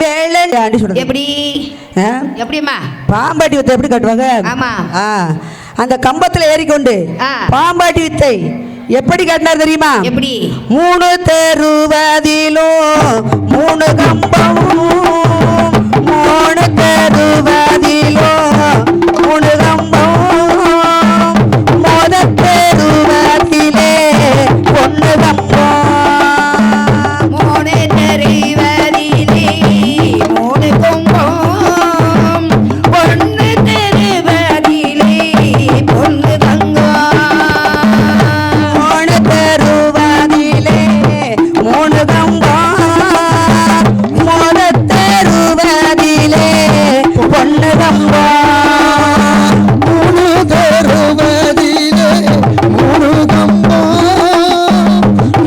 வேளாண்டி சொல்றது எப்படி எப்படிம்மா பாம்பாட்டி வித்தை எப்படி கட்டுவாங்க? ஆமா. அந்த கம்பத்துல ஏறிக்கொண்டு பாம்பாட்டி வித்தை எப்படி கட்டினார் தெரியுமா? எப்படி? 3 தெருவதிலும் 3 கம்பம், 3 தெருவதிலும் 3 கம்பம், மொத தெருவதிலே 1 கம்பம், 3 தெருவதிலே 3 கம்பம், 1 தெருவதிலே 1 கம்பம், 3 தெருவதிலே 3 கம்பம், மொத தெருவதிலே 1 கம்பம், 3 தெருவதிலே 3 கம்பம்,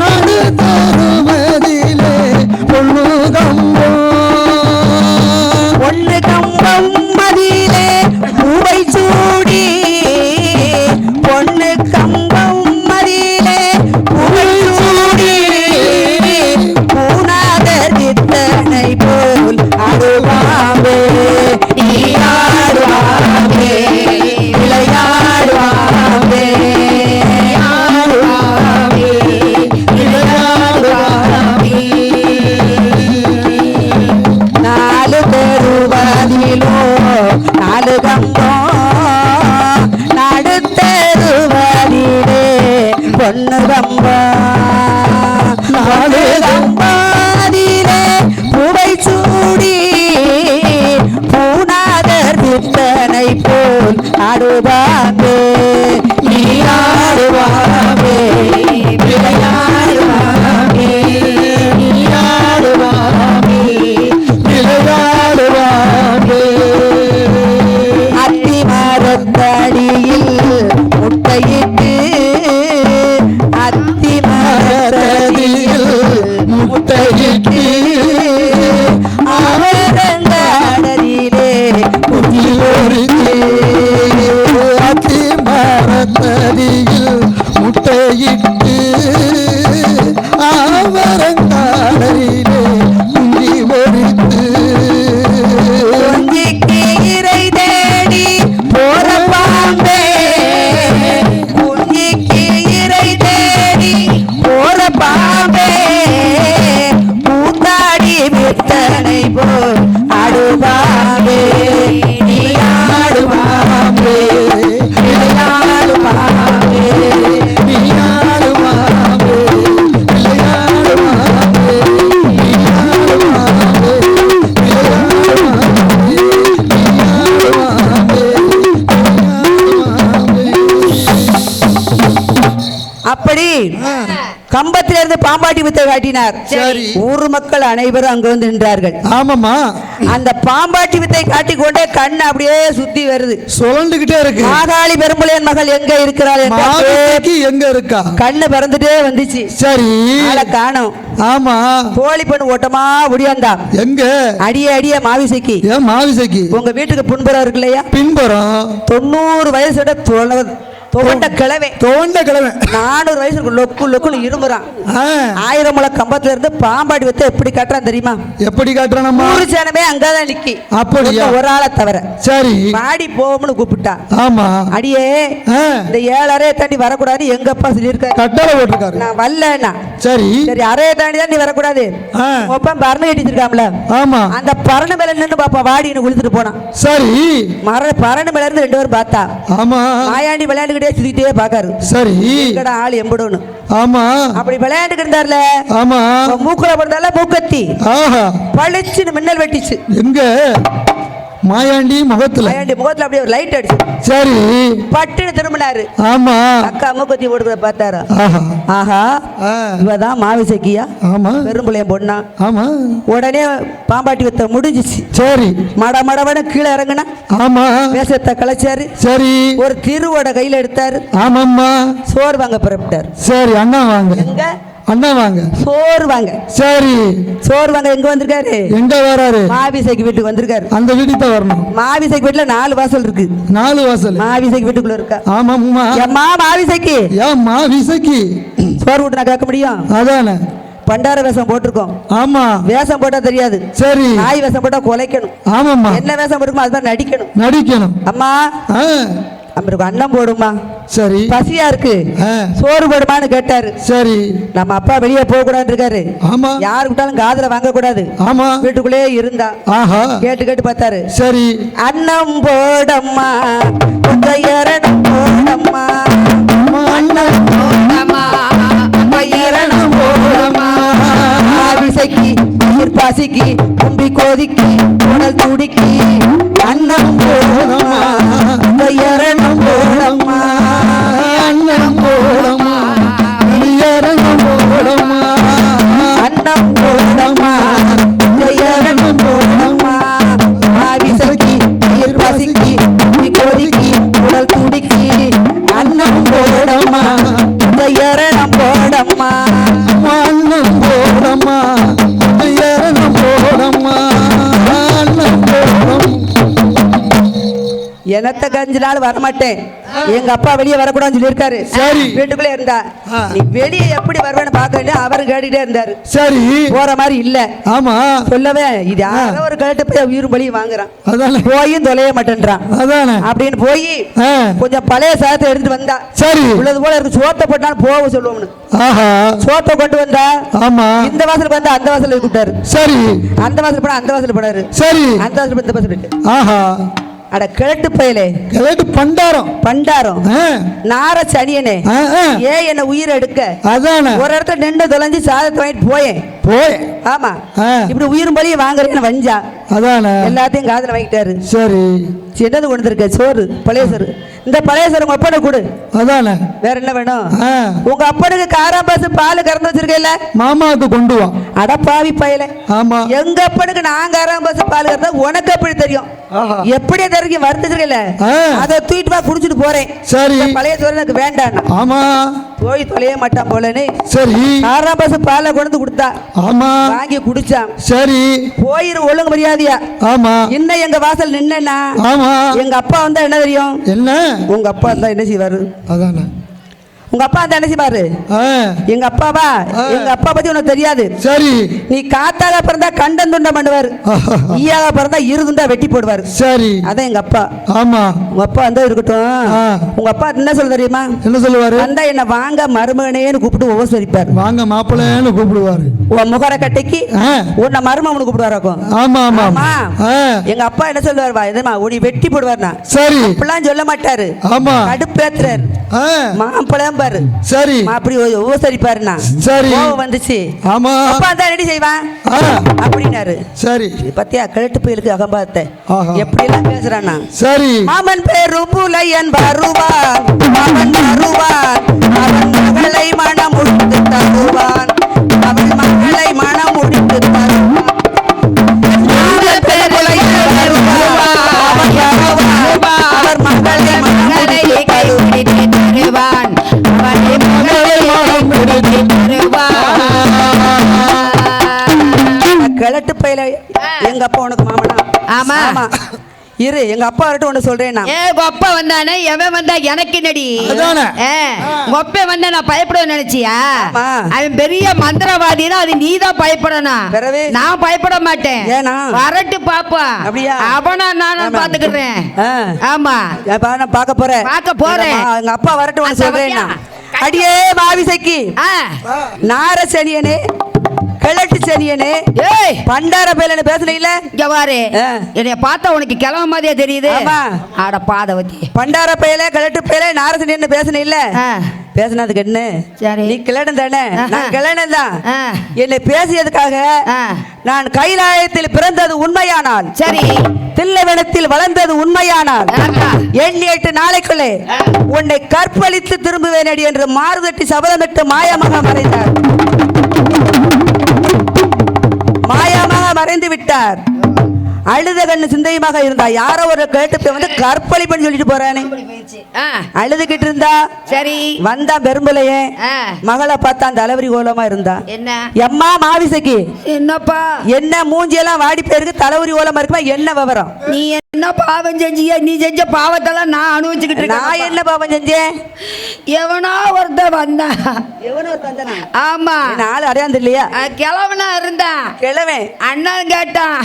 நடு தெருவதிலே 1 கம்பம், 1 கம்பம் மதியிலே பூவை சூடி, 1 கம்பம் மதியிலே பூவை சூடி, பூனாதர் வித்தனை போல் ஆடுவாவே, நீ ஆடுவாவே, விளையாடுவாவே, ஆடுவாவே, விளையாடுவாவே. 4 தெருவதிலோ 4 கம்பம், நடு தெருவதிலே 1 கம்பம், 4 கம்பதிலே பூவை சூடி, பூனாதர் வித்தனை போல் ஆடுவாவே, நீ ஆடுவாவே, விளையாடுவாவே, நீ ஆடுவாவே, விளையாடுவாவே. அத்தி மரத்தடியில் முட்டையிட்டு, அத்தி மரத்தடியில் முட்டையிட்டு, அவரங்காடலிலே குட்டி பொறித்து, அத்தி மரத்தடியில் முட்டையிட்டு, அவரங்காடலிலே குஞ்சி பொறித்து, குஞ்சிக்கு இரை தேடி போற பாம்பே, குஞ்சிக்கு இரை தேடி போற பாம்பே, கூத்தாடி வித்தனை போல் ஆடுவாவே, நீ ஆடுவாவே, விளையாடுவாவே, நீ ஆடுவாவே, விளையாடுவாவே, நீ ஆடுவாவே, விளையாடுவாவே, நீ ஆடுவாவே, அப்படி கம்பத்திலிருந்து பாம்பாட்டி வித்தை காட்டினார். சரி. ஊர் மக்கள் அனைவரும் அங்கு வந்து நின்றார்கள். ஆமாமா, அந்த பாம்பாட்டி வித்தை காட்டிக்கொண்டே கண் அப்படியே சுத்தி வருது. சுழண்டுகிட்டே இருக்கு. மாகாளி பெரும்புலையன் மகள் எங்க இருக்கிறாள் என்ற மாதவிக்கு எங்க இருக்கா? கண்ணு பறந்துட்டே வந்துச்சு. சரி, ஆளை காணோம். ஆமா, கோழி பண்ணு ஓட்டமா முடியாந்தா எங்க? அடிய அடிய மாவிசைக்கு, ஏன் மாவிசைக்கு உங்க வீட்டுக்கு புண்புறம் இருக்கு இல்லையா? பின்புறம் 90 வயசோட துவண்ட கிழவை, 400 வயசுக்கு லொக்கு லொக்குன்னு இருமுறான். 1000 முளை கம்பத்துல இருந்து பாம்பாட்டி வித்தை எப்படி காட்டுறான் தெரியுமா? எப்படி காட்டுறானம்மா? ஊரு சேனமே அங்கதான் நிக்கி. அப்படியா? ஒரு ஆளை தவிர. சரி, பாடி போகும்னு கூப்பிட்டா. ஆமா, அடியே இந்த 7 அறையை தாண்டி வரக்கூடாது எங்க அப்பா சொல்லியிருக்காரு. கட்டளை போட்டிருக்காரு. நான் வரலன்னா சரி, சரி அறையை தாண்டி தான் நீ வரக்கூடாது. ஒப்பம் பரண கட்டிச்சிருக்காம்ல, ஆமா, அந்த பரண மேல நின்று பாப்பா வாடின்னு குளித்துட்டு போனான். சரி, பரண மேல இருந்து 2 பேரும் பார்த்தா. ஆமா, மாயாண்டி விளையாண்டுக்கிட்டே சுத்திட்டே பாக்காரு. சரி, எங்கடா ஆள் எம்படுன்னு. ஆமா, அப்படி விளையாண்டுக்கு இருந்தார்ல, ஆமா, மூக்குல போடுறதால மூக்கத்தி ஆஹா, பளிச்சுன்னு மின்னல் வெட்டிச்சு. எங்க? மாயாண்டி முகத்துல. மாயாண்டி முகத்துல அப்படியே ஒரு லைட் அடிச்சு. சரி, பட்டுன்னு திரும்பினாரு. ஆமா, அக்கா மூக்கத்தி போடுறத பார்த்தாரு. ஆஹா, ஆஹா, இவதான் மாவிசக்கியா? ஆமா, பெரும்புளையம் பொண்ணா? ஆமா. உடனே பாம்பாட்டி வித்த முடிஞ்சிச்சு. சரி, மட மடவன கீழே இறங்குனா. ஆமா, வேஷத்தை கலைச்சாரு. சரி, ஒரு திருவோட கையில எடுத்தாரு. ஆமாம்மா. சோறு வாங்க புறப்பட்டார். சரி, அண்ணா வாங்க. எங்க? அண்ணா வாங்க. சோறு வாங்க. சரி, சோறு வாங்க எங்க வந்திருக்காரு? எங்க வராரு? மாவிசைக்கு வீட்டுக்கு வந்திருக்காரு. அந்த வீட்டுக்கு தான் வரணும். மாவிசைக்கு வீட்டுல 4 வாசல் இருக்கு. 4 வாசல். மாவிசைக்கு வீட்டுக்குள்ள இருக்கா? ஆமாம்மா. ஏம்மா மாவிசைக்கு ஏம்மா விசைக்கு சோறு விட்டு நான் கேட்க முடியும்? அதானே. பண்டார வேஷம் போட்டிருக்கோம். ஆமா. வேஷம் போட்டா தெரியாது. சரி. நாய் வேஷம் போட்டா குலைக்கணும். ஆமாம்மா. என்ன வேஷம் போட்டுக்கணும் அது மாதிரி நடிக்கணும். நடிக்கணும். அம்மா நம்மளுக்கு அன்னம் போடுமா? சரி. பசியா இருக்கு, சோறு போடுமான்னு கேட்டாரு. சரி. நம்ம அப்பா வெளியே போக கூடாது இருக்காரு. ஆமா. யாரு விட்டாலும் காதுல வாங்க கூடாது. ஆமா. வீட்டுக்குள்ளே இருந்தா. ஆஹா. கேட்டு கேட்டு பார்த்தாரு. சரி. அன்னம் போடம்மா, இரணம் போடம்மா, அண்ணன் போடமா இரணம் போடம்மா, விசைக்கு பசிக்கு கும்பி கோதிக்கு உடல் துடிக்கி அன்னம் போடம்மா, இரணம் போடம்மா, அண்ணன் போடமா, இறங்கும் போடமா, அன்னம் போடம்மா, இரணம் போடம்மா, விசைக்கு பசிக்கு கும்பி கோதிக்கு உடல் துடிக்கி அன்னம் போடம்மா, இரணம் போடம்மா. அண்ணன் போடமா, இறங்கும் போடமா, அண்ணன் போடம். எனத்த கஞ்சு நாள் வரமாட்டேன். எங்க அப்பா வெளியே வரக்கூடாதுன்னு சொல்லியிருக்காரு. சரி. வீட்டுக்குள்ளே இருந்தா நீ வெளியே எப்படி வருவேன்னு பாக்க அவரு கேட்டுட்டே இருந்தாரு. சரி. போற மாதிரி இல்ல. ஆமா. சொல்லவே இது யாரோ ஒரு கேட்டு போய் உயிரும் பலி வாங்குறான். அதானே. போயும் தொலைய மாட்டேன்றான். அதானே. அப்படின்னு போய் கொஞ்சம் பழைய சாதத்தை எடுத்துட்டு வந்தா. சரி. உள்ளது போல இருக்கு. சோத்தை போட்டாலும் போக சொல்லுவோம்னு ஆஹா. சோத்தை கொண்டு வந்தா. ஆமா. இந்த வாசலுக்கு வந்தா அந்த வாசல் கூப்பிட்டாரு. சரி. அந்த வாசல் போனா அந்த வாசல் போனாரு. சரி. அந்த வாசல் இந்த வாசல். ஆஹா. அட கிழட்டு பயலே, கிழட்டு பண்டாரம். பண்டாரம் நார சனியனே, ஏன் என்ன உயிரை எடுக்க? அதானே. ஒரு இடத்துல நின்று தொலைஞ்சு சாதத்தை வாங்கிட்டு போயேன். ஆமா. இப்படி உயிரும் பலிய வாங்குறேன்னு வஞ்சா. அதானே. எல்லாத்தையும் காதுல வாங்கிட்டாரு. சரி. என்னது கொண்டு இருக்க? சோறு, பழைய சோறு. இந்த பழைய சோறு உங்க அப்பனுக்கு கொடு. அதானே. வேற என்ன வேணும்? உங்க அப்பனுக்கு காராம்பாசு பால் கறந்து வச்சிருக்கல, மாமாவுக்கு கொண்டு வா. அடப்பாவி பயல. ஆமா. எங்க அப்பனுக்கு நான் காராம்பாசு பால் கறந்தா உனக்கு எப்படி தெரியும்? எப்படி தெரியும்? வறுத்துருக்கல, அதை தூக்கிட்டு வா, குடிச்சிட்டு போறேன். சரி. பழைய சோறு எனக்கு வேண்டாம். ஆமா. போய் தொலைய மாட்டான் போலன்னு. சரி. காராம்பாசு பாலை கொண்டு கொடுத்தா. ஆமா. வாங்கி குடிச்சான். சரி. போயிரு ஒழுங்கு மரியாதையா. ஆமா. இன்னும் எங்க வாசல் நின்னா. ஆமா. எங்க அப்பா வந்தா என்ன தெரியும்? என்ன? உங்க அப்பா வந்தா என்ன செய்வாரு? அதானே. உங்க அப்பா வந்தா என்ன செய்வாரு? எங்க அப்பாவா? எங்க அப்பா பத்தி உனக்கு தெரியாது. சரி. நீ காத்தாக பிறந்தா கண்டன் துண்டம் பண்ணுவாரு, ஈயாக பிறந்தா இருதுண்டா வெட்டி போடுவாரு. சரி. அதான் எங்க அப்பா. ஆமா. உங்க அப்பா வந்தா இருக்கட்டும். உங்க அப்பா என்ன சொல்ல தெரியுமா? என்ன சொல்லுவாரு? வந்தா என்ன வாங்க மருமகனேன்னு கூப்பிட்டு உபசரிப்பாரு. வாங்க மாப்பிள்ளைன்னு கூப்பிடுவாரு. உன் முகர கட்டைக்கு உன்னை மருமகனு கூப்பிடுவாராக்கும். ஆமா ஆமா. எங்க அப்பா என்ன சொல்லுவாரு? வா எதுமா உனி வெட்டி போடுவாருனா. சரி. அப்படிலாம் சொல்ல மாட்டாரு. ஆமா. கடுப்பேத்துறாரு. மாம்பழம் பாரு. சரி. அப்படி உபசரிப்பாருனா. சரி. வந்துச்சு. ஆமா. அப்பா தான் ரெடி செய்வான் அப்படின்னாரு. சரி. பத்தியா கிழட்டு போயிருக்கு அகம்பாத்தை எப்படி எல்லாம் பேசுறானா. சரி. மாமன் பேரு புலையன் வருவான், மாமன் வருவான், அவன் மகளை மனம் முடித்து தருவான், அவன் மகளை மனம் முடித்து தருவான். மாமன் பேரு புலையன் வருவான், அவன் வருவான், அவர் மகளை மகளை தருவான், அவனை மகளை முடித்து தருவான். கிழட்டு பையில எங்க அப்பா உனக்கு மாமனா? ஆமா. இரு எங்க அப்பா வரட்டும் ஒண்ணு சொல்றேன். அப்பா வந்தானே, எவன் வந்தா எனக்கு நடி. ஒப்ப வந்தா நான் பயப்படுவேன் நினைச்சியா? அவன் பெரிய மந்திரவாதினா அது நீதான் பயப்படணும், நான் பயப்பட மாட்டேன். வரட்டு பாப்பா. அவனா நானும் பாத்துக்கிறேன். ஆமா. நான் பார்க்க போறேன். எங்க அப்பா வரட்டும் ஒண்ணு சொல்றேன். அடியே மாவிசைக்கு நார சனியனே, கிழட்டு சனியனே, பண்டார பேலன்னு பேசல. இங்க பாரு, என்னைய பார்த்தா உனக்கு கிளம்ப மாதிரியா தெரியுது? ஆட பாதவதி. பண்டார பேல, கிழட்டு பேல, நாரசனியன்னு பேசணும் இல்ல? பேசினதுக்கு என்ன? நீ கிளடன் தானே, நான் கிளடன் தான். என்னை பேசியதுக்காக நான் கைலாயத்தில் பிறந்தது உண்மையானால், சரி, தில்லைவனத்தில் வளர்ந்தது உண்மையானால், 8 நாளைக்குள்ளே உன்னை கற்பழித்து திரும்புவேன் அடி என்று மாறுதட்டி சபதமிட்டு மாயமாக மறைந்தார். மாயமாக மறைந்து விட்டார். அழுத கண்ணு சிந்தையுமாக இருந்தா. யாரோ ஒரு கேட்டு வந்து கற்பழிப்புன்னு சொல்லிட்டு போறானே. அழுதுகிட்டு இருந்தா. சரி. வந்தா பெரும்பலையே மகளை பார்த்தா தலைவரி கோலமா இருந்தா. என்ன எம்மா மாவிசைக்கு? என்னப்பா என்ன மூஞ்சி எல்லாம் வாடி போயிருக்கு, தலைவரி கோலமா இருக்குமா? என்ன விவரம்? நீ என்ன என்ன பாவம் செஞ்சிய? நீ செஞ்ச பாவத்தெல்லாம் நான் அனுபவிச்சுக்கிட்டு இருக்கேன். நான் என்ன பாவம் செஞ்சேன்? எவனோ ஒருத்தன் வந்தான். எவனோ ஒருத்தன் வந்தானா? ஆமா, நாலு அடையாந்து இல்லையா? கிழவனா இருந்தான். கிழவன் அண்ணன் கேட்டான்,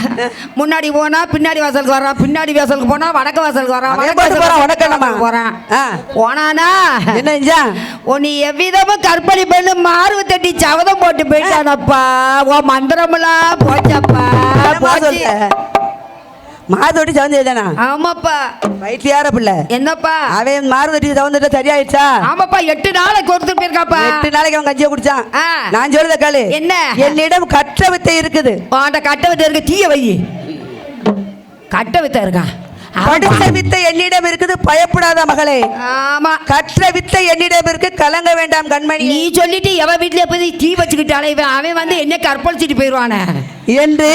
முன்னாடி போனா பின்னாடி வாசலுக்கு வரான், பின்னாடி வாசலுக்கு போனா வடக்கு வாசலுக்கு வரான், போறான். போனானா என்ன செஞ்சா? உன்னை எவ்விதமும் கற்பனை பண்ணு மார்பு தட்டி சவதம் போட்டு போயிட்டானப்பா. ஓ மந்திரமெல்லாம் போச்சப்பா, போச்சு. மாதோட்டி சவந்தேதானா? ஆமாப்பா. வயிற்றுயார பிள்ளை என்னப்பா? அவன் மாறுதட்டி சவந்துட்ட சரியாயிடுச்சா? ஆமாப்பா, 8 நாளைக்கு கொடுத்து போயிருக்காப்பா. 8 நாளைக்கு அவன் கஞ்சியை குடிச்சான். நான் சொல்றத காலு. என்ன? என்னிடம் கற்ற வித்தை இருக்குது. அந்த கட்ட வித்தை இருக்கு, தீய வை. கட்ட வித்தை இருக்கா? படித்த வித்தை என்னிடம் இருக்குது, பயப்படாத மகளே. ஆமா, கற்ற வித்தை என்னிடம் இருக்கு, கலங்க வேண்டாம் கண்மணி. நீ சொல்லிட்டு எவ வீட்டுல போய் தீ வச்சுக்கிட்டாலே அவன் வந்து என்ன கற்பழிச்சிட்டு போயிருவானே என்று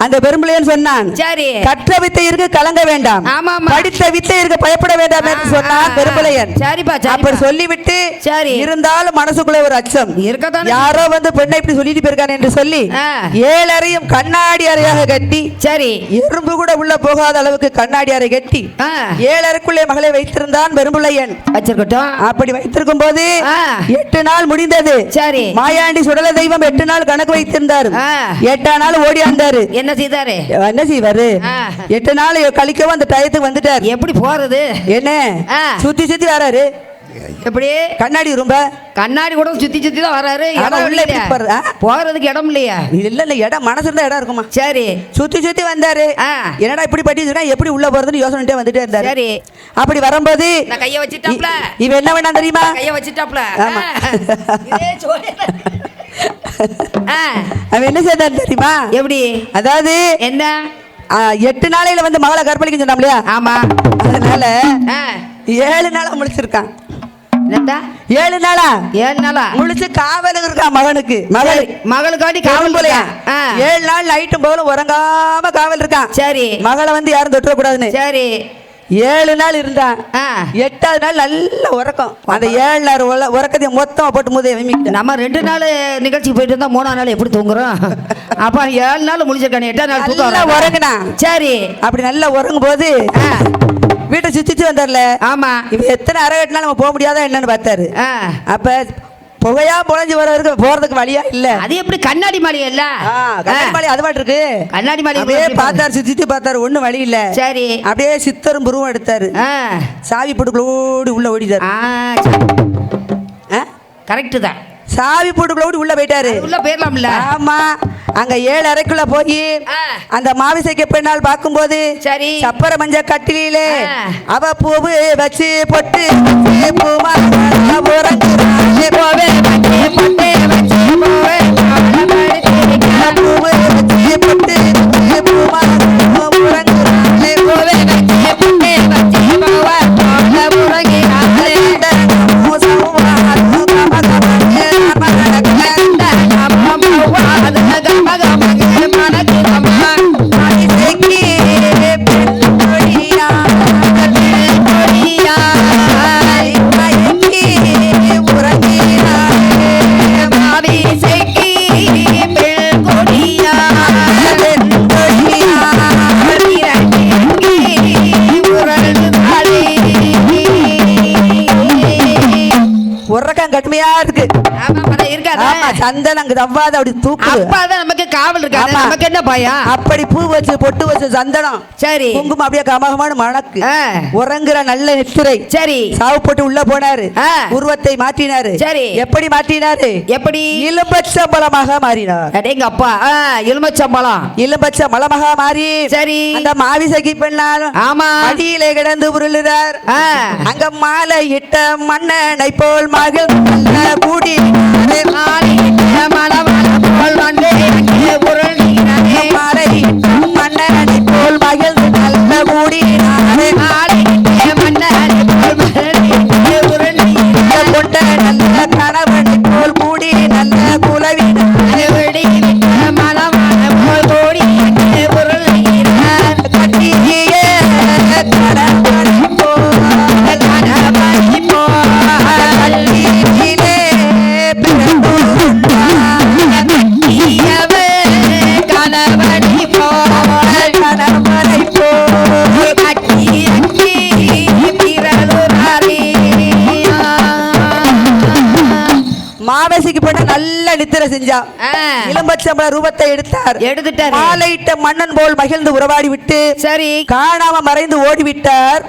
அந்த பெரும்பிள்ளையன் சொன்னான். சரி, கற்ற வித்தை இருக்கு, கலங்க வேண்டாம். படித்த வித்தை இருக்கு, பயப்பட வேண்டாம் என்று சொன்னான் பெரும்பிள்ளையன். சரிப்பா, அப்படி சொல்லிவிட்டு சரி இருந்தாலும் மனசுக்குள்ள ஒரு அச்சம் இருக்கதான். யாரோ வந்து பெண்ணை இப்படி சொல்லிட்டு போயிருக்கான் என்று சொல்லி 7 அறையும் கண்ணாடி அறையாக கட்டி, சரி எறும்பு கூட உள்ள போகாத அளவுக்கு கண்ணாடி அறை கட்டி 7 அறைக்குள்ளே மகளை வைத்திருந்தான் பெரும்பிள்ளையன். வச்சிருக்கட்டும். அப்படி வைத்திருக்கும் போது 8 நாள் முடிந்தது. சரி, மாயாண்டி சுடல தெய்வம் 8 நாள் கணக்கு வைத்திருந்தார். 8ஆம் நாள் ஓடியாந்தாரு. என்ன செய்தாரு? என்ன செய்வாரு? 8 நாள் கழிக்கவும் அந்த டயத்துக்கு வந்துட்டார். எப்படி போறது? என்ன சுத்தி சுத்தி வராரு. எப்படி? கண்ணாடி ரொம்ப கண்ணாடி கூட சுத்தி சுத்தி தான் வராரு. போறதுக்கு இடம் இல்லையா? இல்ல இல்ல, இடம் மனசு இருந்தா இடம் இருக்குமா? சரி, சுத்தி சுத்தி வந்தாரு. என்னடா இப்படி பட்டி எப்படி உள்ள போறதுன்னு யோசனை வந்துட்டே இருந்தாரு. சரி, அப்படி வரும்போது கைய வச்சிட்டாப்ல. இவன் என்ன வேணா தெரியுமா? கைய வச்சிட்டாப்ல. அவன் என்ன செய்தான் தெரியுமா? எப்படி? அதாவது என்ன, 8 நாளையில வந்து மகளை கற்பழிக்க சொன்னாம் இல்லையா? ஆமா, அதனால 7 நாளா முடிச்சிருக்கான். 7 நாளா முழிச்சு காவலுக்கு இருக்கான் மகனுக்கு. மகளுக்காண்டி காவல் போலையா? 7 நாள் நைட்டும் போல உறங்காம காவல் இருக்கான். சரி, மகளை வந்து யாரும் தொட்டுற கூடாதுன்னு. சரி, 7 நாள் இருந்தான். 8ஆவது நாள் நல்ல உறக்கம். அந்த 7 நாள் உறக்கத்தையும் மொத்தமா போட்டு முதே நம்ம 2 நாள் நிகழ்ச்சிக்கு போயிட்டு இருந்தா 3ஆம் நாள் எப்படி தூங்குறோம்? அப்ப 7 நாள் முடிச்சிருக்கானே, 8ஆம் நாள் தூக்கம் உறங்குனா. சரி, அப்படி நல்லா உறங்கும் போது வீட்டை சுத்தி வந்தார்ல. ஆமா, இப்ப எத்தனை அரை கட்டினாலும் நம்ம போக முடியாதா என்னன்னு பார்த்தாரு. அப்ப புகையா பொழஞ்சு போறதுக்கு வழியா இல்ல. அது எப்படி? கண்ணாடி மாளிகை இல்ல, கண்ணாடி மாளிகை அது பாட்டு இருக்கு. கண்ணாடி மாளிகை அப்படியே பார்த்தாரு, சுத்தி பார்த்தாரு, ஒண்ணும் வழி இல்ல. சரி, அப்படியே சித்தரும் புருவம் எடுத்தாரு. சாவி போட்டுக்குள்ளோடி உள்ள ஓடிட்டாரு. கரெக்ட் தான், சாவி போட்டுக்குள்ளோடி உள்ள போயிட்டாரு. உள்ள போயிடலாம்ல. ஆமா, அங்க 7 அறைக்குள்ள போய் அந்த மாவிசைக்கு பெண்ணால் பார்க்கும்போது சரி சப்பர மஞ்ச கட்டிலே அவ பூவு வச்சு பொட்டு பூமா உறங்குறாளே. போவே பொட்டு வச்சு போவே பூவு வச்சு பொட்டு பூமா உறங்குறாளே. போவே பொட்டு வச்சு போவா உறங்குறாளே. கடுமையா இருக்கு. சந்தனம் தவ்வாத அப்படி தூக்கு நமக்கு காவல் இருக்காது. நமக்கு என்ன பயம்? அப்படி பூ வச்சு பொட்டு வச்சு சந்தனம் சரி குங்குமம் அப்படியே கமகமான மணக்கு உறங்குற நல்ல நித்திரை. சரி, சாவு போட்டு உள்ள போனாரு. உருவத்தை மாற்றினாரு. சரி, எப்படி மாற்றினாரு? எப்படி? எலும்பச்சம்பளமாக மாறினார். எங்க அப்பா எலும்பச்ச மலமாக மாறி சரி அந்த மாவிசகி பெண்ணாலும் ஆமா அடியிலே கிடந்து உருளுறார். அங்க மாலை இட்ட மன்னனை போல் மகள் கூடி மன்னனை போல் மகிழ்ந்து நல்ல கூடினாரே. கொண்ட நல்ல கணவனை போல் கூடி நல்ல குலவினாரே. கட்டிய கணவனை போல் கல்வியிலே பிறந்து நித்திரை செஞ்சான். இளம்பச்சம்பள ரூபத்தை எடுத்துட்டார். மாலையிட்ட மன்னன் போல் மகிழ்ந்து உறவாடி விட்டு சரி காணாம மறைந்து ஓடிவிட்டார்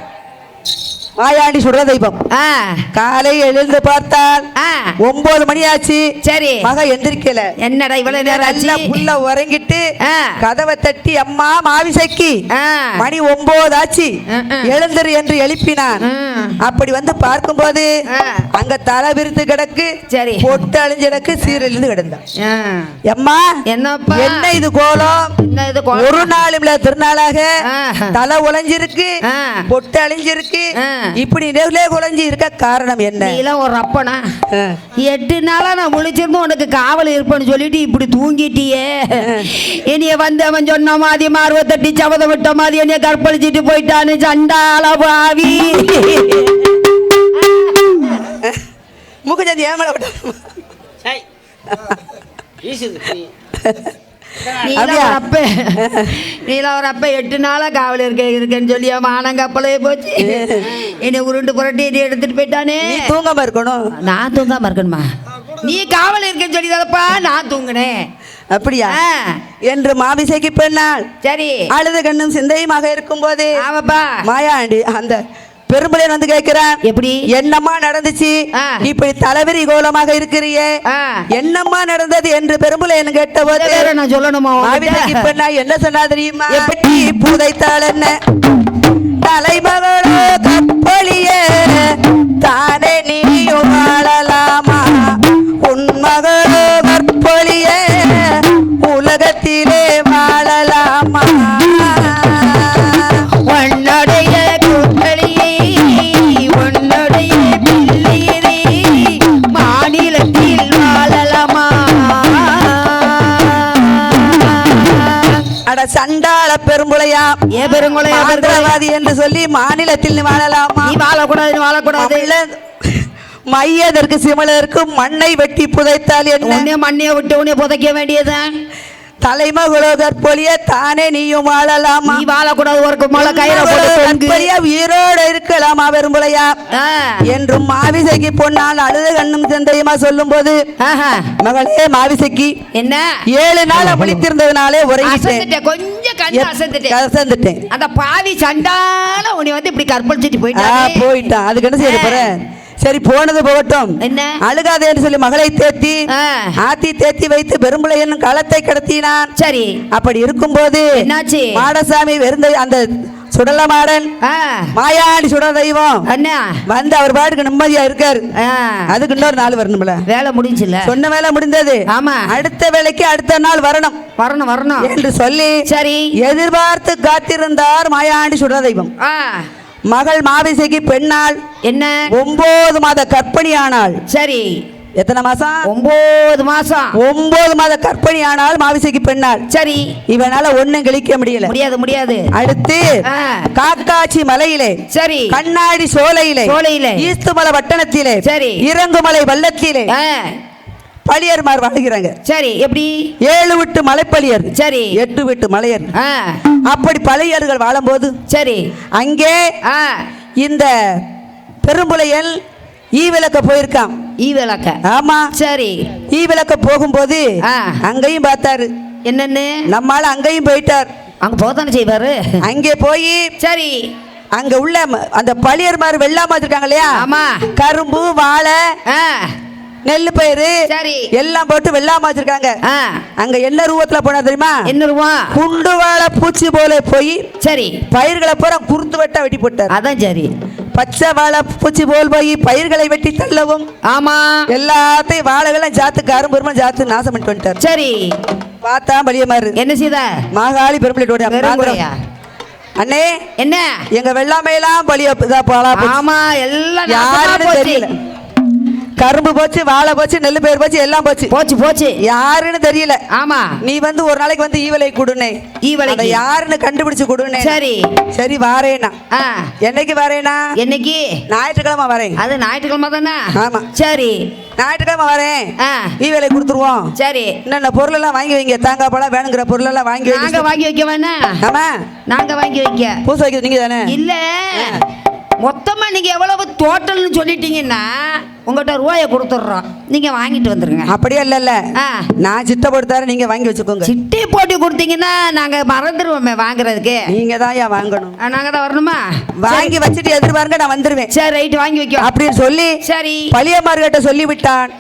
மாயாண்டி சுடர தெய்வம். காலை எழுந்து பார்த்தால் 9 மணி ஆச்சு. சரி மக எந்திரிக்கல. என்னடா இவ்வளவு நேரம் ஆச்சு? புள்ள உறங்கிட்டு கதவை தட்டி அம்மா மாவிசைக்கு மணி 9 ஆச்சு எழுந்திரு என்று எழுப்பினான். அப்படி வந்து பார்க்கும்போது அங்க தலை விரித்து கிடக்கு. சரி பொட்டு அழிஞ்சிடக்கு சீரழிந்து கிடந்தான். அம்மா என்னப்பா என்ன இது கோலம்? ஒரு நாளும் திருநாளாக தலை உழைஞ்சிருக்கு பொட்டு அழிஞ்சிருக்கு. இப்படி நெகுலே குழஞ்சி இருக்க காரணம் என்ன? ஒரு அப்பனா 8 நாளா நான் முழிச்சிருந்தோம் உனக்கு காவல் இருப்பேன்னு சொல்லிட்டு இப்படி தூங்கிட்டியே. என்னைய வந்து அவன் சொன்ன மாதிரி மார்வ தட்டி சபதம் விட்ட மாதிரி என்னைய கற்பழிச்சிட்டு போயிட்டான்னு சண்டால பாவி. முகஜாதி ஏமல விட்ட நீல ஒரு அப்ப 8 நாளா காவல் இருக்கேன்னு சொல்லி மானங்கப்பலே போச்சு. என்னை உருண்டு புரட்டி எடுத்துட்டு போயிட்டானே. தூங்காம இருக்கணும். நான் தூங்காம இருக்கணுமா? நீ காவல் இருக்கேன்னு சொல்லிதாப்பா நான் தூங்கினேன். அப்படியா என்று மாவிசைக்கு பெண்ணாள். சரி அழுது கண்ணும் சிந்தையுமாக இருக்கும் போது மாயாண்டி அந்த பெரும்புலையன் வந்து கேட்கிறான். எப்படி என்னம்மா நடந்துச்சு? இப்படி தலைவரி கோலமாக இருக்கிறியே என்னம்மா நடந்தது என்று பெரும்புலையன் கேட்டபோது நான் சொல்லணுமா? என்ன சொன்னா தெரியுமா? எப்படி புதைத்தாள் என்ன தலைமகளோ கப்பலியே தானே நீயும் வாழலாமா உன் மகளோ கற்பொழியே உலகத்திலே வாழலாமா உன்னுடைய கூட்டளியை உன்னுடைய பிள்ளையரே மாநிலத்தில் வாழலாமா? அட சண்டாள பெரும்புளையா ஏ பெருங்குளையா மந்திரவாதி என்று சொல்லி மாநிலத்தில் வாழலாமா? நீ வாழக்கூடாது மையதற்கு சிமலருக்கு மண்ணை வெட்டி புதைத்தால் என்ன? மண்ணைய விட்டு உன்னை புதைக்க வேண்டியதான். தலைமகளோ கற்பொழிய தானே நீயும் வாழலாமா? நீ வாழக்கூடாது. ஒரு மலை கயிறு உயிரோடு இருக்கலாமா பெரும்புளையா என்றும் மாவிசைக்கு பொன்னால் அழுத கண்ணும் சந்தையுமா சொல்லும் போது மகளே மாவிசைக்கு என்ன 7 நாள் விழித்திருந்ததுனாலே உறங்கிட்டேன். கொஞ்சம் அசந்துட்டேன். அந்த பாவி சண்டால உன்னை வந்து இப்படி கற்பழிச்சிட்டு போயிட்டான். அதுக்கு என்ன செய்ய போறேன்? சரி போனது போகட்டும். என்ன அழுகாதே என்று சொல்லி மகளை தேத்தி வைத்து பெரும்புளையன் களத்தை கடத்தினான். சரி அப்படி இருக்கும்போது என்னாச்சு? மாடசாமி வெறுந்த அந்த சுடலமாடன் மாயாண்டி சுடல தெய்வம் வந்து அவர் பாட்டுக்கு நிம்மதியா இருக்காரு. அதுக்கு இன்னொரு நாள் வரணும்ல. வேலை முடிஞ்சுல சொன்ன வேலை முடிந்தது. ஆமா அடுத்த வேலைக்கு அடுத்த நாள் வரணும் என்று சொல்லி சரி எதிர்பார்த்து காத்திருந்தார் மாயாண்டி சுடல தெய்வம். மகள் மாவிசைக்கு பெண்ணாள். என்ன 9 மாத கர்ப்பிணியானாள். சரி எத்தனை மாசம்? 9 மாசம். 9 மாத கர்ப்பிணியானாள் மாவிசைக்கு பெண்ணாள். சரி இவனால ஒண்ணும் கழிக்க முடியாது. அடுத்து காக்காட்சி மலையிலே சரி கண்ணாடி சோலையிலே ஈஸ்துமலை வட்டணத்திலே சரி இறங்குமலை வள்ளத்திலே பழியர்மார் வாழ்கிறாங்க. சரி எப்படி 7 விட்டு மலைப்பழியர் சரி 8 விட்டு மலையர். அப்படி பழையர்கள் வாழும்போது சரி அங்கே இந்த பெரும்புலையன் ஈவிளக்க போயிருக்கான். ஈவிளக்க ஆமா சரி ஈவிளக்க போகும்போது அங்கேயும் பார்த்தாரு. என்னன்னு நம்மால அங்கேயும் போயிட்டார். அங்க போதானே செய்வாரு. அங்கே போய் சரி அங்க உள்ள அந்த பழியர்மார் வெள்ளாம வச்சிருக்காங்க இல்லையா? ஆமா கரும்பு வாழை நெல்லு பயிறு சரி எல்லாம் போட்டு வெள்ளாம வச்சிருக்காங்க. அங்க என்ன ரூபத்துல போனா தெரியுமா? என்ன ரூபம்? குண்டு வாழை பூச்சி போல போய் சரி பயிர்களை பூரா குறுத்து வெட்ட வெட்டி போட்டார். அதான் சரி பச்சை வாழை பூச்சி போல் போய் பயிர்களை வெட்டி தள்ளவும் ஆமா எல்லாத்தையும் வாழைகளும் ஜாத்து கரும்பு ஜாத்து நாசம் பண்ணிட்டு வந்துட்டார். சரி பார்த்தா பலியமாறு என்ன செய்த மாகாளி பெரும்பிள்ளையோட அண்ணே என்ன எங்க வெள்ளாமையெல்லாம் பலிய ஆமா எல்லாம் யாருன்னு தெரியல. கரும்பு போச்சு வாழை போச்சு நெல்லு பயிர் போச்சு எல்லாம் போச்சு யாருன்னு தெரியல. ஆமா நீ வந்து ஒரு நாளைக்கு வந்து ஈவலை கொடுனே ஈவலை யாருன்னு கண்டுபிடிச்சு கொடுனே. சரி சரி வாரேனா என்னைக்கு வாரேனா? என்னைக்கு ஞாயிற்றுக்கிழமை வரேன். அது ஞாயிற்றுக்கிழமை தானே? ஆமா சரி ஞாயிற்றுக்கிழமை வரேன். ஈவலை கொடுத்துருவோம். சரி என்னென்ன பொருள் எல்லாம் வாங்கி வைங்க. தேங்காய் பழம் வேணுங்கிற பொருள் எல்லாம் வாங்கி வாங்கி வைக்க வேணா? ஆமா நாங்க வாங்கி வைக்க பூசை வைக்கிறது நீங்க தானே? இல்ல மொத்தமா நீங்க எவ்வளவு டோட்டல்னு சொல்லிட்டீங்கன்னா உங்கள்கிட்ட ரூபாயை கொடுத்துட்றோம், நீங்க வாங்கிட்டு வந்துருங்க. அப்படியே இல்ல நான் சிட்டை போட்டு நீங்க வாங்கி வச்சுக்கோங்க. சிட்டி போட்டு கொடுத்தீங்கன்னா நாங்க மறந்துடுவோமே வாங்குறதுக்கு. நீங்க தான் வாங்கணும். நாங்க தான் வரணுமா? வாங்கி வச்சுட்டு எதிர்பாருங்க, நான் வந்துருவேன். சரி ரைட், வாங்கி வைக்க அப்படின்னு சொல்லி சரி பழியமார்கிட்ட சொல்லி விட்டான்.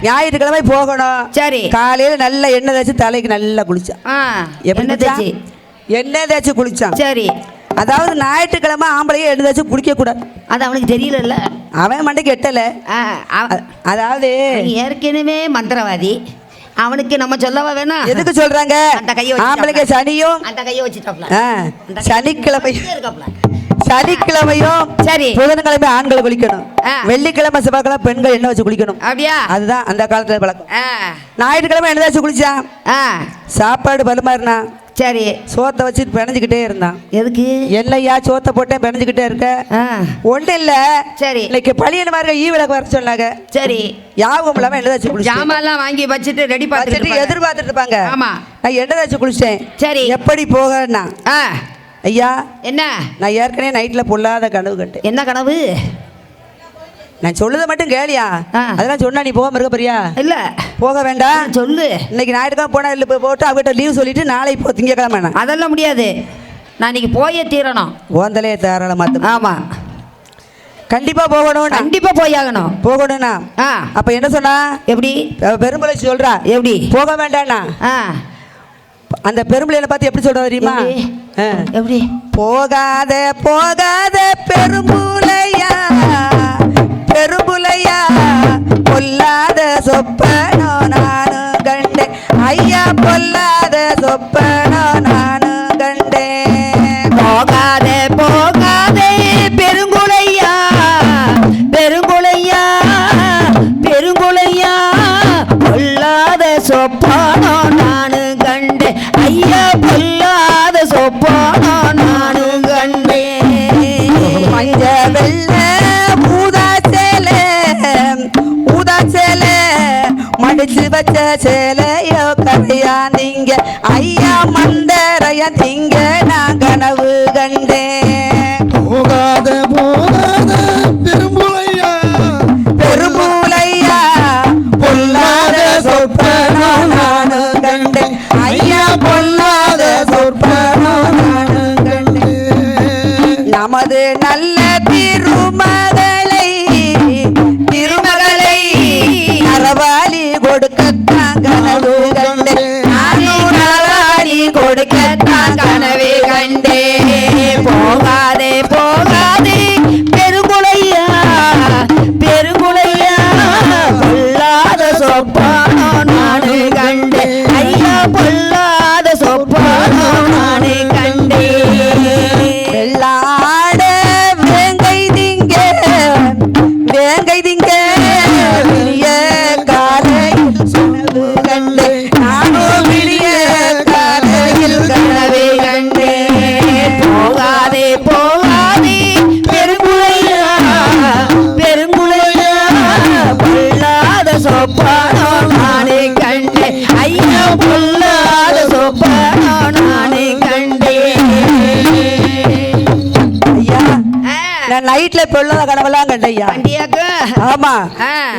ஞாயிற்றுக்கிழமை போகணும். சரி காலையில நல்ல எண்ணெய் தேய்ச்சி தலைக்கு நல்லா குளிச்சான். எண்ணெய் தேய்ச்சி குளிச்சான். சரி அதாவது ஞாயிற்றுக்கிழமை ஆம்பளையே எண்ணெய் தேய்ச்சி குளிக்க கூடாது. அது அவனுக்கு தெரியல, அவன் மண்டைக்கு எட்டல. அதாவது ஏற்கனவே மந்திரவாதி, அவனுக்கு நம்ம சொல்லவா வேணாம்? எதுக்கு சொல்றாங்க? ஆம்பளைக்கு சனியும் அந்த கையை வச்சுட்டாப்ல. சனிக்கிழமையும் சரி புதன்கிழமை ஆண்கள் குளிக்கணும், வெள்ளிக்கிழமை செவ்வாய்க்கிழமை பெண்கள் எண்ணெய் வச்சு குளிக்கணும். அப்படியா? அதுதான் அந்த காலத்துல பழக்கம். ஞாயிற்றுக்கிழமை எண்ணெய் வச்சு குளிச்சான். சாப்பாடு பருமாறினா. சரி சோத்தை வச்சு பிணைஞ்சுக்கிட்டே இருந்தான். எதுக்கு? இல்லையா சோத்தை போட்டேன் பிணைஞ்சுக்கிட்டே இருக்க ஒண்ணு இல்ல. சரி இன்னைக்கு பழியன் மாதிரி ஈவிளக்கு வர சொன்னாங்க. சரி யாபகம் இல்லாம எண்ணெய் வச்சு குளிச்சு ஜாமான்லாம் வாங்கி வச்சுட்டு ரெடி பார்த்துட்டு எதிர்பார்த்துட்டு இருப்பாங்க. ஆமா நான் எண்ணெய் வச்சு குளிச்சேன். சரி எப்படி போகன்னா ஐயா என்ன, நான் ஏற்கனவே நைட்ல பொல்லாத கனவு கண்டேன். என்ன கனவு? நான் சொல்லுத மட்டும் கேளியா, அதெல்லாம் சொன்னா நீ போக இருக்க போறியா? இல்ல போக வேண்டாம் சொல்லு. இன்னைக்கு ஞாயிற்றுக்கிழமை போனா இல்லை போட்டு அவகிட்ட லீவ் சொல்லிட்டு நாளை இப்போ திங்கக்கிழமை. அதெல்லாம் முடியாது, நான் இன்னைக்கு போயே தீரணும். ஓந்தலே தாராளமா. ஆமா கண்டிப்பா போகணும், கண்டிப்பா போயாகணும். போகணும்னா அப்ப என்ன சொன்னா? எப்படி பெரும்பலை சொல்றா? எப்படி போக வேண்டாம்னா அந்த பெரும்பலையில பார்த்து எப்படி சொல்ற தெரியுமா? எப்படி போகாத போகாத பெரும்புலையா பெரும்புலையா பொல்லாத சொப்பனோ நானும் கண்டேன் ஐயா, பொல்லாத சொப்பனோ நானும் கண்டேன். போகாத போகாத பெருங்குலையா பெருங்குலையா பெருங்குலையா பொல்லாத சொப்பனோ நானும் கண்டேன் ஐயா, பொல்லாத சொப்பனோ நானும் கண்டேன். மஞ்ச வெள்ள ஊதா சேலை மடிச்சு வச்ச சேலையோ கதையா நீங்க ஐயா, மந்தரையா நீங்க நான் கனவு கண்டேன். போகாத போகாத பெரும்புலையா பெரும்புலையா பொல்லாத சொப்பனோ நானும் கண்டேன் ஐயா, பொல்லாத சொப்பனோ நானும் கண்டேன். நமது நல்ல திருமகளை நரவாளி கொடுக்கத்தான் கனவு கண்டேன், நானும் நரவாளி கொடுக்கத்தான் கனவு கண்டேன். போகாதே போகாதே பெருங்குலையா பெருங்குலையா பொல்லாத சொப்பனோ நானு கண்டேன் ஐயா, பொல்லாத சொப்பனோ நானு கண்டேன். வெள்ளாட வேங்கை திங்க வேங்கை திங்க விழிய காலையில் கனவு கண்டேன், நானும் விழிய காலையில் கனவு கண்டேன். போகாதே போகாதே பெருங்குலையா பெருங்குலையா பொல்லாத சொப்பனோ நானே கண்டேன் ஐயா, பொல்லாத சொப்பனோ நானே கண்டேன். ஐயா நான் நைட்ல பொல்லாத கனவெல்லாம் கண்டையா. ஆமா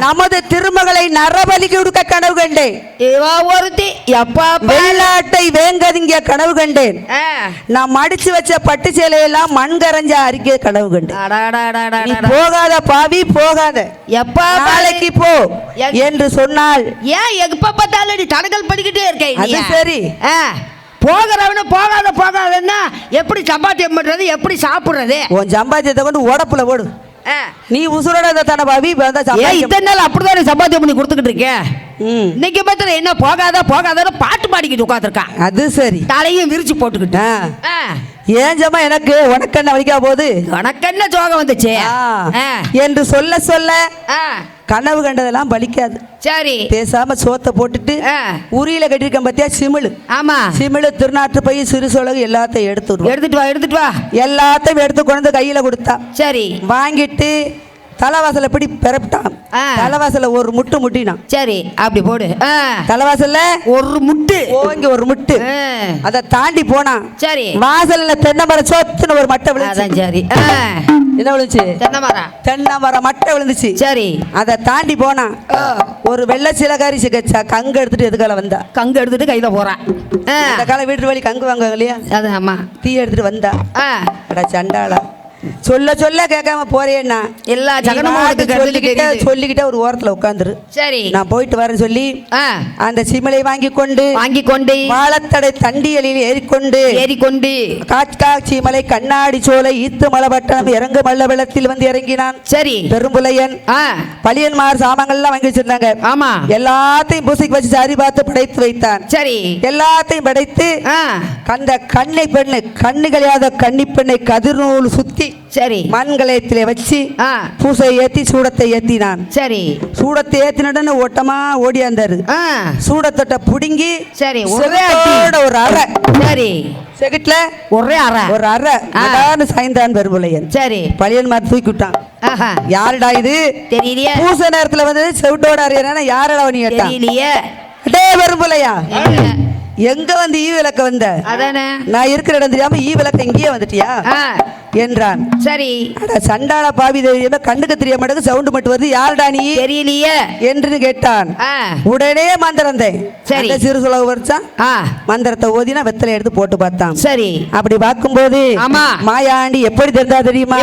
நமது திருமகளை நரபலி கொடுக்க கனவு கண்டேன். ஒருத்தி வெள்ளாட்டை வேங்கதிங்க கனவு கண்டேன். நான் மடிச்சு வச்ச பட்டு சேலையெல்லாம் மண் கரைஞ்ச அறிக்கை கனவு கண்டேன். போகாத பாவி போகாத, எப்ப நாளைக்கு போ என்று சொன்னால் ஏன் எப்ப பார்த்தாலும் நீ தடங்கல் படிக்கிட்டே இருக்கேன். அது சரி போகிறவனு போகாத போகாதன்னா எப்படி சம்பாத்தியம் பண்றது, எப்படி சாப்பிடுறது? உன் சம்பாத்தியத்தை கொண்டு உடப்புல ஓடு. நீ உசுரோட தானே பாவி. இத்தனை நாள் அப்படிதான் சம்பாத்தியம் பண்ணி கொடுத்துக்கிட்டு இருக்கேன். இன்னைக்கு பத்திர என்ன போகாத போகாத பாட்டு பாடிக்கிட்டு உட்காந்துருக்கான். அது சரி தலையும் விரிச்சு போட்டுக்கிட்டேன். ஏன் ஜமா எனக்கு உனக்கண்ண வலிக்கா போகுது, உனக்கண்ண சோகம் வந்துச்சு என்று சொல்ல சொல்ல கனவு கண்டதெல்லாம் பலிக்காது. சரி பேசாம சோத்தை போட்டுட்டு உரியில கட்டிருக்கேன் பத்தியா சிமிழு. ஆமா சிமிழு திருநாட்டு பை சிறு சொலகு எல்லாத்தையும் எடுத்துட்டு வா எல்லாத்தையும் எடுத்து கொண்டு கையில கொடுத்தா. சரி வாங்கிட்டு தலைவாசல எப்படி பெறப்பட்டான். தலைவாசல ஒரு முட்டு முட்டினான். சரி அப்படி போடு. தலைவாசல்ல ஒரு முட்டு ஓங்கி ஒரு முட்டு அதை தாண்டி போனான். சரி வாசல்ல தென்னை மரம் சோத்துன்னு ஒரு மட்டை விழுந்து. சரி என்ன விழுந்துச்சு? தென்னை மரம். தென்னை மரம் மட்டை விழுந்துச்சு. சரி. அதை தாண்டி போனா ஒரு வெள்ளை சிலகாரி சிகச்சா கங்கு எடுத்துட்டு எதுக்கால வந்தா? கங்கு எடுத்துட்டு கையில போறான். இந்த கால வீட்டு வழி கங்கு வாங்குவாங்க இல்லையா? அது ஆமா. தீ எடுத்துட்டு வந்தா சண்டாளா சொல்ல சொல்ல கேட்காம போறேன்னா எல்லா சொல்லிக்கிட்ட ஒரு ஓரத்துல உட்காந்துரு. சரி, நான் போயிட்டு வரேன்னு சொல்லி அந்த சிமலை வாங்கி கொண்டு வாழத்தடை தண்டியலில் ஏறிக்கொண்டு காட்சி மலை கண்ணாடி சோலை ஈத்து மலப்பட்டணம் இறங்கு மல்ல வெள்ளத்தில் வந்து இறங்கினான். சரி. பெரும்புலையன் பழியன்மார் சாமான்கள்லாம் வாங்கி வச்சிருந்தாங்க. ஆமா. எல்லாத்தையும் பூசைக்கு வச்சு சரி பார்த்து படைத்து வைத்தான். சரி. எல்லாத்தையும் படைத்து அந்த கண்ணை பெண்ணு கண்ணு கழியாத கன்னி பெண்ணை கதிர்நூல் சுத்தி சரி மண்கலயத்திலே வச்சு பூசை ஏத்தி சூடத்தை ஏத்தினான். சரி. சூடத்தை ஏத்தின ஓட்டமா ஓடியாந்தாரு. சூடத்தொட்ட புடுங்கி சரி ஒரு அறை. சரி. செகட்ல ஒரே அறை ஒரு அறை சாய்ந்தான் பெரும்புலையன். சரி. பழியன் மாதிரி தூக்கி விட்டான். யாருடா இது தெரியலையே. பூசை நேரத்துல வந்து செவிட்டோட அறியறா யாரடா நீ கேட்டா? தெரியலையே. டே பெரும்புலையா எங்க வந்து ஈ விளக்க வந்த? அதானே நான் இருக்கிற இடம் தெரியாம ஈ விளக்க இங்கேயே வந்துட்டியா என்றான். சரி. சண்டாள பாவி தெரியாம கண்ணுக்கு தெரிய மாட்டேங்க சவுண்ட் மட்டும் வருது. யாருடா நீ தெரியலையே என்று கேட்டான். உடனே மந்திரந்தே சரி சிறு சுலக வச்சான். மந்திரத்தை ஓதினா வெத்தலை எடுத்து போட்டு பார்த்தான். சரி. அப்படி பார்க்கும்போது மாயாண்டி எப்படி தெரிந்தா தெரியுமா?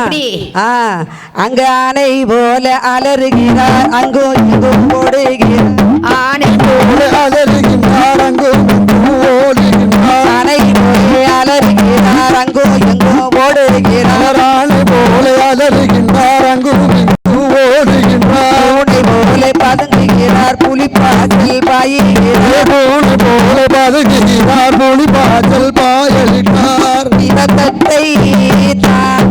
அங்க ஆனை போல அலறுகிறார் அங்கும் இங்கும் ஓடுகிறார். ஆனை போல அலறுகிறார் அங்கும் ஆனை போல அலறுகிறார் அங்கும் இங்கும் ஓடுகிறார். ஆனை போல அலறுகின்றார் அங்கும் இங்கும் ஓடுகின்றார். ஆனை போல பதுங்குகிறார் புலிப்பாச்சல் பாயுகிறார். ஆனை போல பதுங்குகிறார் புலிப்பாச்சல் பாயலிட்டார். இவத்தை தாண்டி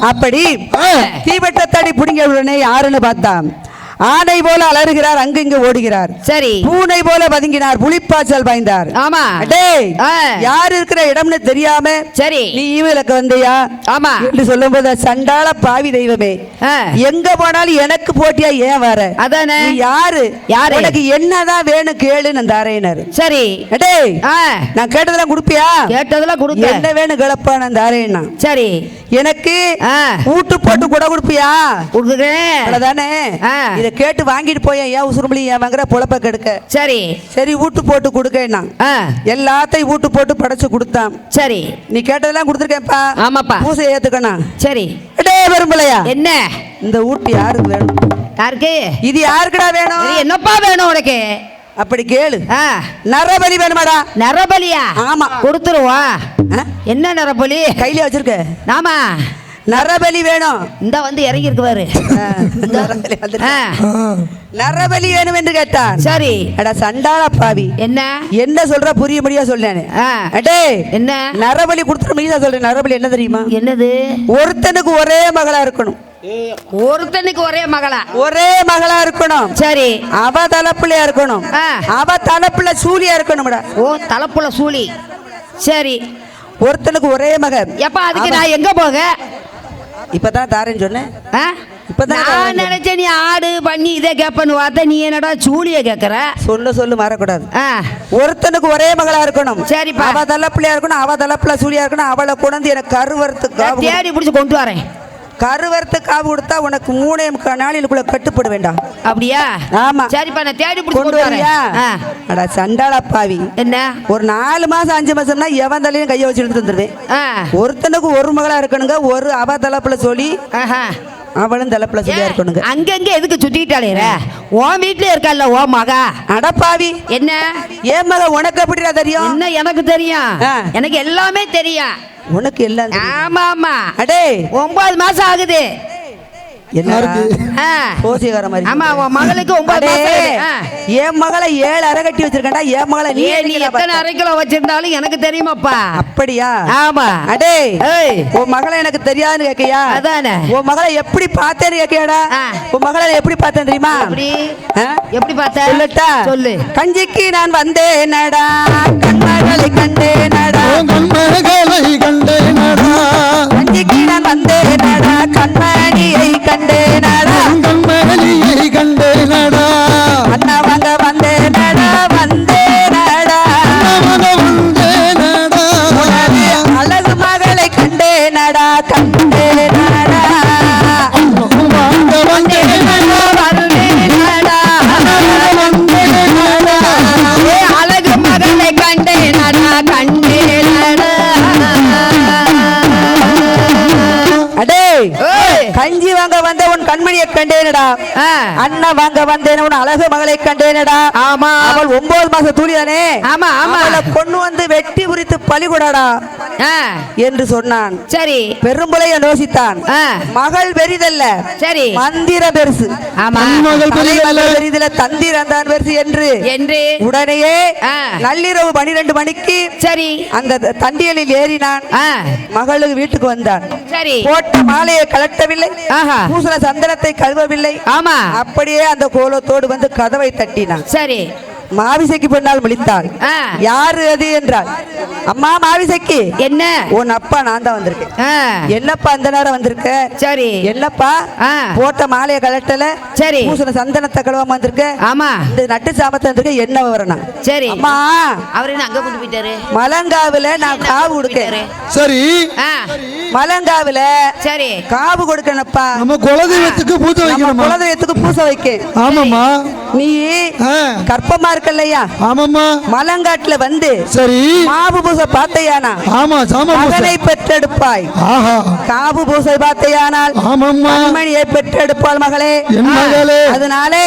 அப்படி தீவட்டத்தடி புடிங்க உடனே யாருன்னு பார்த்தான். ஆனை போல அலறுகிறார் அங்கிங்கு ஓடுகிறார். சரி. பூனை போல பதுங்கினார் புலிப்பாச்சல் பாய்ந்தார். ஆமா. டேய் யார் இருக்கிற இடம்னு தெரியாம சரி நீ ஈவிலக்கு வந்தியா? ஆமா என்று சொல்லும்போது சண்டாள பாவி தெய்வமே எங்க போனாலும் எனக்கு போட்டியா ஏன் வர? அதானே நீ யாரு உனக்கு என்னதான் வேணும் கேளுன்னு அந்த அரையினர். சரி. டேய் நான் கேட்டதெல்லாம் கொடுப்பியா? கேட்டதெல்லாம் கொடுக்க என்ன வேணும் கிளப்பான அந்த அரையினா. சரி. எனக்கு ஊட்டு போட்டு கூட கொடுப்பியா? கொடுக்குறேன். அவ்வளவுதானே. இதை கேட்டு வாங்கிட்டு போய் ஏன் உசுறுமலி ஏன் வாங்குற பொழப்ப கெடுக்க. சரி. சரி ஊட்டு போட்டு கொடுக்கேன்னா எல்லாத்தையும் ஊட்டு போட்டு படைச்சு கொடுத்தான். சரி. நீ கேட்டதெல்லாம் கொடுத்துருக்கேன்ப்பா. ஆமாப்பா. பூசை ஏத்துக்கணும். சரி. டே பெரும்பலையா என்ன இந்த ஊட்டு யாருக்கு வேணும்? யாருக்கு இது யாருக்குடா வேணும்? என்னப்பா வேணும் உனக்கு? அப்படி கேளு. நரபலி வேணுமாடா? நரபலியா? ஆமா கொடுத்துருவா. என்ன நரபலி கையில வச்சிருக்க? ஆமா நரபலி வேணும். இந்த வந்து இறங்கி இருக்குவாரு. நரபலி வேணும் என்று கேட்டான். சரி. அட சண்டாள பாவி என்ன என்ன சொல்ற புரிய முடியா சொல்றேன். அடே என்ன நரபலி கொடுத்துட்டு முடியா சொல்றேன். நரபலி என்ன தெரியுமா? என்னது? ஒருத்தனுக்கு ஒரே மகளா இருக்கணும். ஒருத்தனுக்கு ஒரே மகளா? ஒரே மகளா இருக்கணும். சரி. அவ தலைப்புலையா இருக்கணும். அவ தலைப்புல சூலியா இருக்கணும்டா. ஓ தலைப்புல சூலி. சரி. ஒருத்தனுக்கு ஒரே மகன். எப்ப அதுக்கு நான் எங்க போக? இப்பதான் தாரேன்னு சொன்னேன். இப்பதான் நினைச்சேன் நீ ஆடு பண்ணி இதை கேப்பன்னு பார்த்தா நீ என்னடா சூழிய கேக்குற. சொல்லு மாறக்கூடாது. ஒருத்தனுக்கு ஒரே மகளா இருக்கணும். சரி. அவ தலைப்புலையா இருக்கணும். அவ தலைப்புல சூழியா இருக்கணும். அவளை கொண்டு எனக்கு கருவறுத்து தேடி பிடிச்சு கொண்டு வரேன். கருவறுத்து காவு கொடுத்தா உனக்கு 3 நாளிலுக்குள்ள கட்டுப்பட வேண்டாம். அப்படியா? ஆமா. சரிப்பா நான் தேடி கொண்டு வரியா? அட சண்டாள பாவி என்ன ஒரு 4 மாசம் 5 மாசம்னா எவன் தலையும் கையை வச்சு எடுத்து வந்துருவேன். ஒருத்தனுக்கு ஒரு மகளா இருக்கணுங்க. ஒரு அவ தலைப்புல சொல்லி அவளும் தலைப்புல சொல்லியா இருக்கணுங்க. அங்கங்க எதுக்கு சுத்திக்கிட்டாலே உன் வீட்டுல இருக்கல்ல ஓ மகா. அடப்பாவி என்ன ஏன் மக உனக்கு எப்படிடா தெரியும்? என்ன எனக்கு தெரியும். எனக்கு எல்லாமே தெரியும். உனக்கு எல்லாம்? ஆமா ஆமா. அடே 9 மாசம் ஆகுது. கோசிகார மாதிரி. ஆமா உன் மகளுக்கு 9 என் மகளை 7 அரை கட்டி வச்சிருக்கேன்டா. என் மகளை நீ எத்தனை அரை கிலோ வச்சிருந்தாலும் எனக்கு தெரியுமாப்பா. அப்படியா? ஆமா. அடே உன் மகளை எனக்கு தெரியாதுன்னு கேட்கையா? அதானே. உன் மகளை எப்படி பார்த்தேன்னு கேட்கையாடா? உன் மகளை எப்படி பார்த்தேன் தெரியுமா? எப்படி பார்த்த சொல்லட்டா? சொல்லு. கஞ்சிக்கு நான் வந்தேன் நடா, கண்மகளை கண்டேன் நடா, கண்மகளை கண்டேன் நடா, கஞ்சிக்கு நான் வந்தேன் நடா, கண்மணியை கண்டேன் நடா, கண்மணியை கண்டேன் நடா, அண்ணா வாங்க வந்தேன் நடா, வந்தேன் நடா, வந்தேன் நடா, அழகு மகளை கண்டேன் நடா, கண்டேன் நடா, வாங்க வந்தேன் நடா, வருவேன் நடா, அழகு மகளை கண்டேன் நடா, கண்டேன் நடா. அடே கஞ்சி வாங்க வந்த உன் கண்மணியை கண்டேனடா, அண்ணா வாங்க வந்தேன் உன் அழகு மகளை கண்டேனடா. ஆமா. அவள் 9 மாச தூளிதானே. ஆமா ஆமா. அவளை கொண்டு வந்து வெட்டி உரித்து பலி கொடாடா என்று சொன்னான். சரி. பெரும்புலைய யோசித்தான். மகள் பெரிதல்ல, சரி, மந்திர பெருசு. ஆமா. மகள் பெரிதல்ல, தந்திரம் தான் பெருசு என்று உடனேயே நள்ளிரவு 12 மணிக்கு சரி அந்த தண்டியலில் ஏறினான். மகளுக்கு வீட்டுக்கு வந்தான். சரி. போட்ட மாலையை கலட்டவில்லை, பூசண சந்தனத்தை கழுவவில்லை. ஆமா. அப்படியே அந்த கோலத்தோடு வந்து கதவை தட்டினான். சரி. மாவிசைக்கு பின்னால் விழித்தாள். யாரு அது என்றாள். அம்மா மாவிசைக்கு. என்ன? உன் அப்பா நான் தான் வந்திருக்கேன். என்னப்பா அந்த நேரம் வந்திருக்க? சரி. என்னப்பா போட்ட மாலையை கலட்டல, சரி, பூசண சந்தனத்தை கழுவாம வந்திருக்க. ஆமா. இந்த நட்டு சாமத்தை வந்திருக்க, என்ன வரணும்? சரி. அம்மா அவரு அங்க கொண்டு போயிட்டாரு. மலங்காவுல நான் காவு கொடுக்கேன். சரி. மலங்காவுல சரி காவு கொடுக்கணும்ப்பா. நம்ம குலதெய்வத்துக்கு பூஜை வைக்கணும். குலதெய்வத்துக்கு பூஜை வைக்க. ஆமாம்மா. நீ கற்பமா இருக்கல்லையா? ஆமாம்மா. மலங்காட்டுல வந்து சரி காவு பூசை பார்த்தையானா? ஆமா. மகனை பெற்றெடுப்பாய். ஆஹா. காவு பூசை பார்த்தையானால் ஆமாம்மா கண்மணியை பெற்றெடுப்பாள் மகளே. என் மகளே. அதனாலே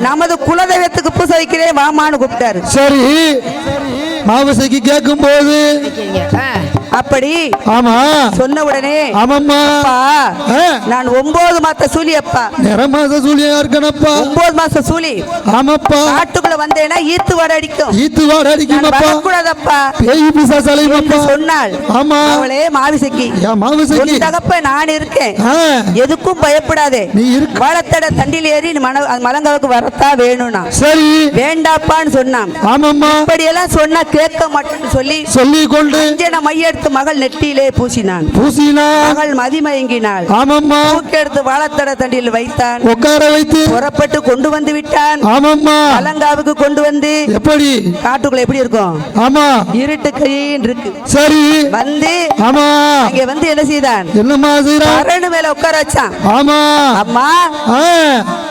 நமது குலதெய்வத்துக்கு பூசை வைக்கிறேன் வாமான்னு கூப்பிட்டாரு. சரி. மாவசைக்கு கேட்கும் போது அப்படி ஆமா சொன்ன உடனே ஆமாம்மா நான் 9 மாச சூலி அப்பா. நிறமாச சூலியா இருக்கனப்பா. 9 மாச சூலி. ஆமாப்பா. காட்டுக்குள்ள வந்தேனா ஈத்து வாட அடிக்கும். ஈத்து வாட அடிக்கும் அப்பா. கூடாதப்பா. பேய் பிசாசு அலையும்ப்பா சொன்னாள். ஆமா. அவளே மாவிசைக்கு. மாவிசைக்கு தகப்ப நான் இருக்கேன். எதுக்கும் பயப்படாதே. நீ இருக்க. வாழத்தட தண்டில் ஏறி மலங்காவுக்கு வரத்தா வேணும்னா. சரி. வேண்டாப்பான்னு சொன்னான். ஆமாம்மா. இப்படி எல்லாம் சொன்னா கேட்க மாட்டேன்னு சொல்லி கொண்டு மையெடுத்து மகள் நெட்டியிலே பூசினான். மகள் மதிமயங்கினாள். ஆமாம்மா. தூக்கெடுத்து வாழத்தட தண்டியில் வைத்தான். உட்கார வைத்து புறப்பட்டு கொண்டு வந்து விட்டான். ஆமாம்மா. மலங்காவுக்கு கொண்டு வந்து எப்படி காட்டுக்குள்ள எப்படி இருக்கும்? ஆமா. இருட்டு கையின் இருக்கு. சரி. வந்து ஆமா இங்க வந்து என்ன செய்தான்? என்னம்மா செய்றான்? அரண்டு மேல உட்கார வச்சான். ஆமா. அம்மா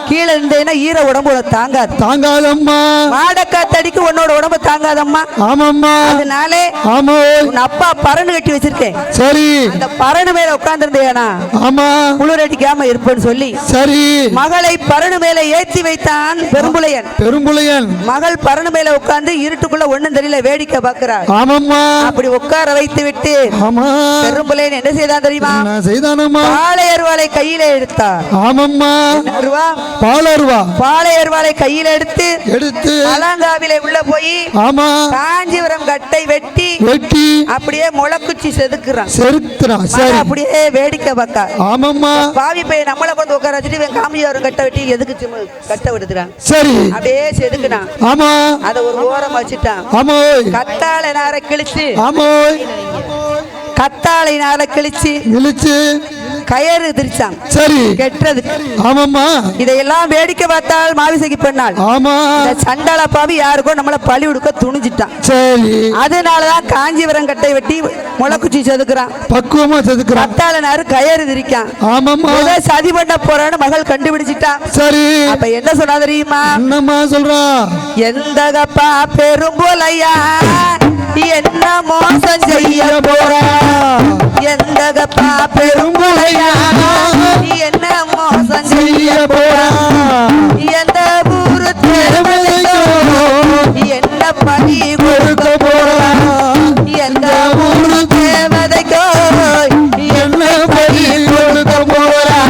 கீழே இருந்தேனா ஈர உடம்பு தாங்காதம்மா. மாடக்காத்தடிக்கு உன்னோட உடம்பு தாங்காதம்மா. ஆமாம்மா. அதனாலே ஆமா உன் அப்பா பரணு கட்டி வச்சிருக்கேன். சரி. அந்த பரணு மேல உட்கார்ந்து இருந்தேனா? ஆமா. குளிர் அடிக்காம இருப்பேன்னு சொல்லி சரி மகளை பரணு மேல ஏற்றி வைத்தான் பெரும்புலையன். மகள் பரணு மேல உட்கார்ந்து இருட்டுக்குள்ள ஒண்ணும் தெரியல வேடிக்கை பார்க்கிறாள். ஆமாம்மா. அப்படி உட்கார வைத்து விட்டு ஆமா பெரும்புலையன் என்ன செய்தான் தெரியுமா? செய்தானம்மா. பாலை அருவாளை கையில எடுத்தார். ஆமாம்மா. பாலை அருவாளை கையில எடுத்து அலங்காவிலே உள்ள போய் ஆமா காஞ்சிபுரம் கட்டை வெட்டி அப்படியே முளக்குச்சி செதுக்குறான். சரி. அப்படியே வேடிக்கை பார்க்க. ஆமாம்மா. பாவி பையன் நம்மளை கொண்டு உட்கார வச்சுட்டு காமியாரும் கட்டை வெட்டி எதுக்கு கட்டை விடுறான். சரி. அப்படியே செதுக்குனான். ஆமா. அத ஒரு ஓரம் வச்சுட்டான். ஆமா. கத்தாழை நாரை கிழிச்சு. ஆமா. கத்தாழை நாரை கிழிச்சு கயறு திரிச்சான். சரி. கெட்டது. ஆமாம்மா. இதையெல்லாம் வேடிக்கை பார்த்தால் மாவிசைக்கு பெண்ணாள். ஆமா. சண்டாள பாவி யாருக்கோ நம்மள பழி கொடுக்க துணிஞ்சிட்டான். சரி. அதனாலதான் காஞ்சிபுரம் கட்டை வெட்டி முளக்குச்சி செதுக்குறான். பக்குவமா செதுக்குறான். கத்தாழை நாறு கயறு திரிக்கான். ஆமாம்மா. சதி பண்ண போறான்னு மகள் கண்டுபிடிச்சிட்டான். சரி. அப்ப என்ன சொன்னா தெரியுமா? என்னம்மா சொல்றா? எந்தகப்பா பெரும்புலையா என்ன மோசம் செய்ய போறா? எந்தகப்பா பெரும்புலையா என்ன மோசம் செய்ய போறா? எந்த ஊரு தேவதையோ என்ன பணி கொடுக்க போறா? எந்த ஊரு தேவதைக்கோ என்ன பணி கொடுக்க போறா?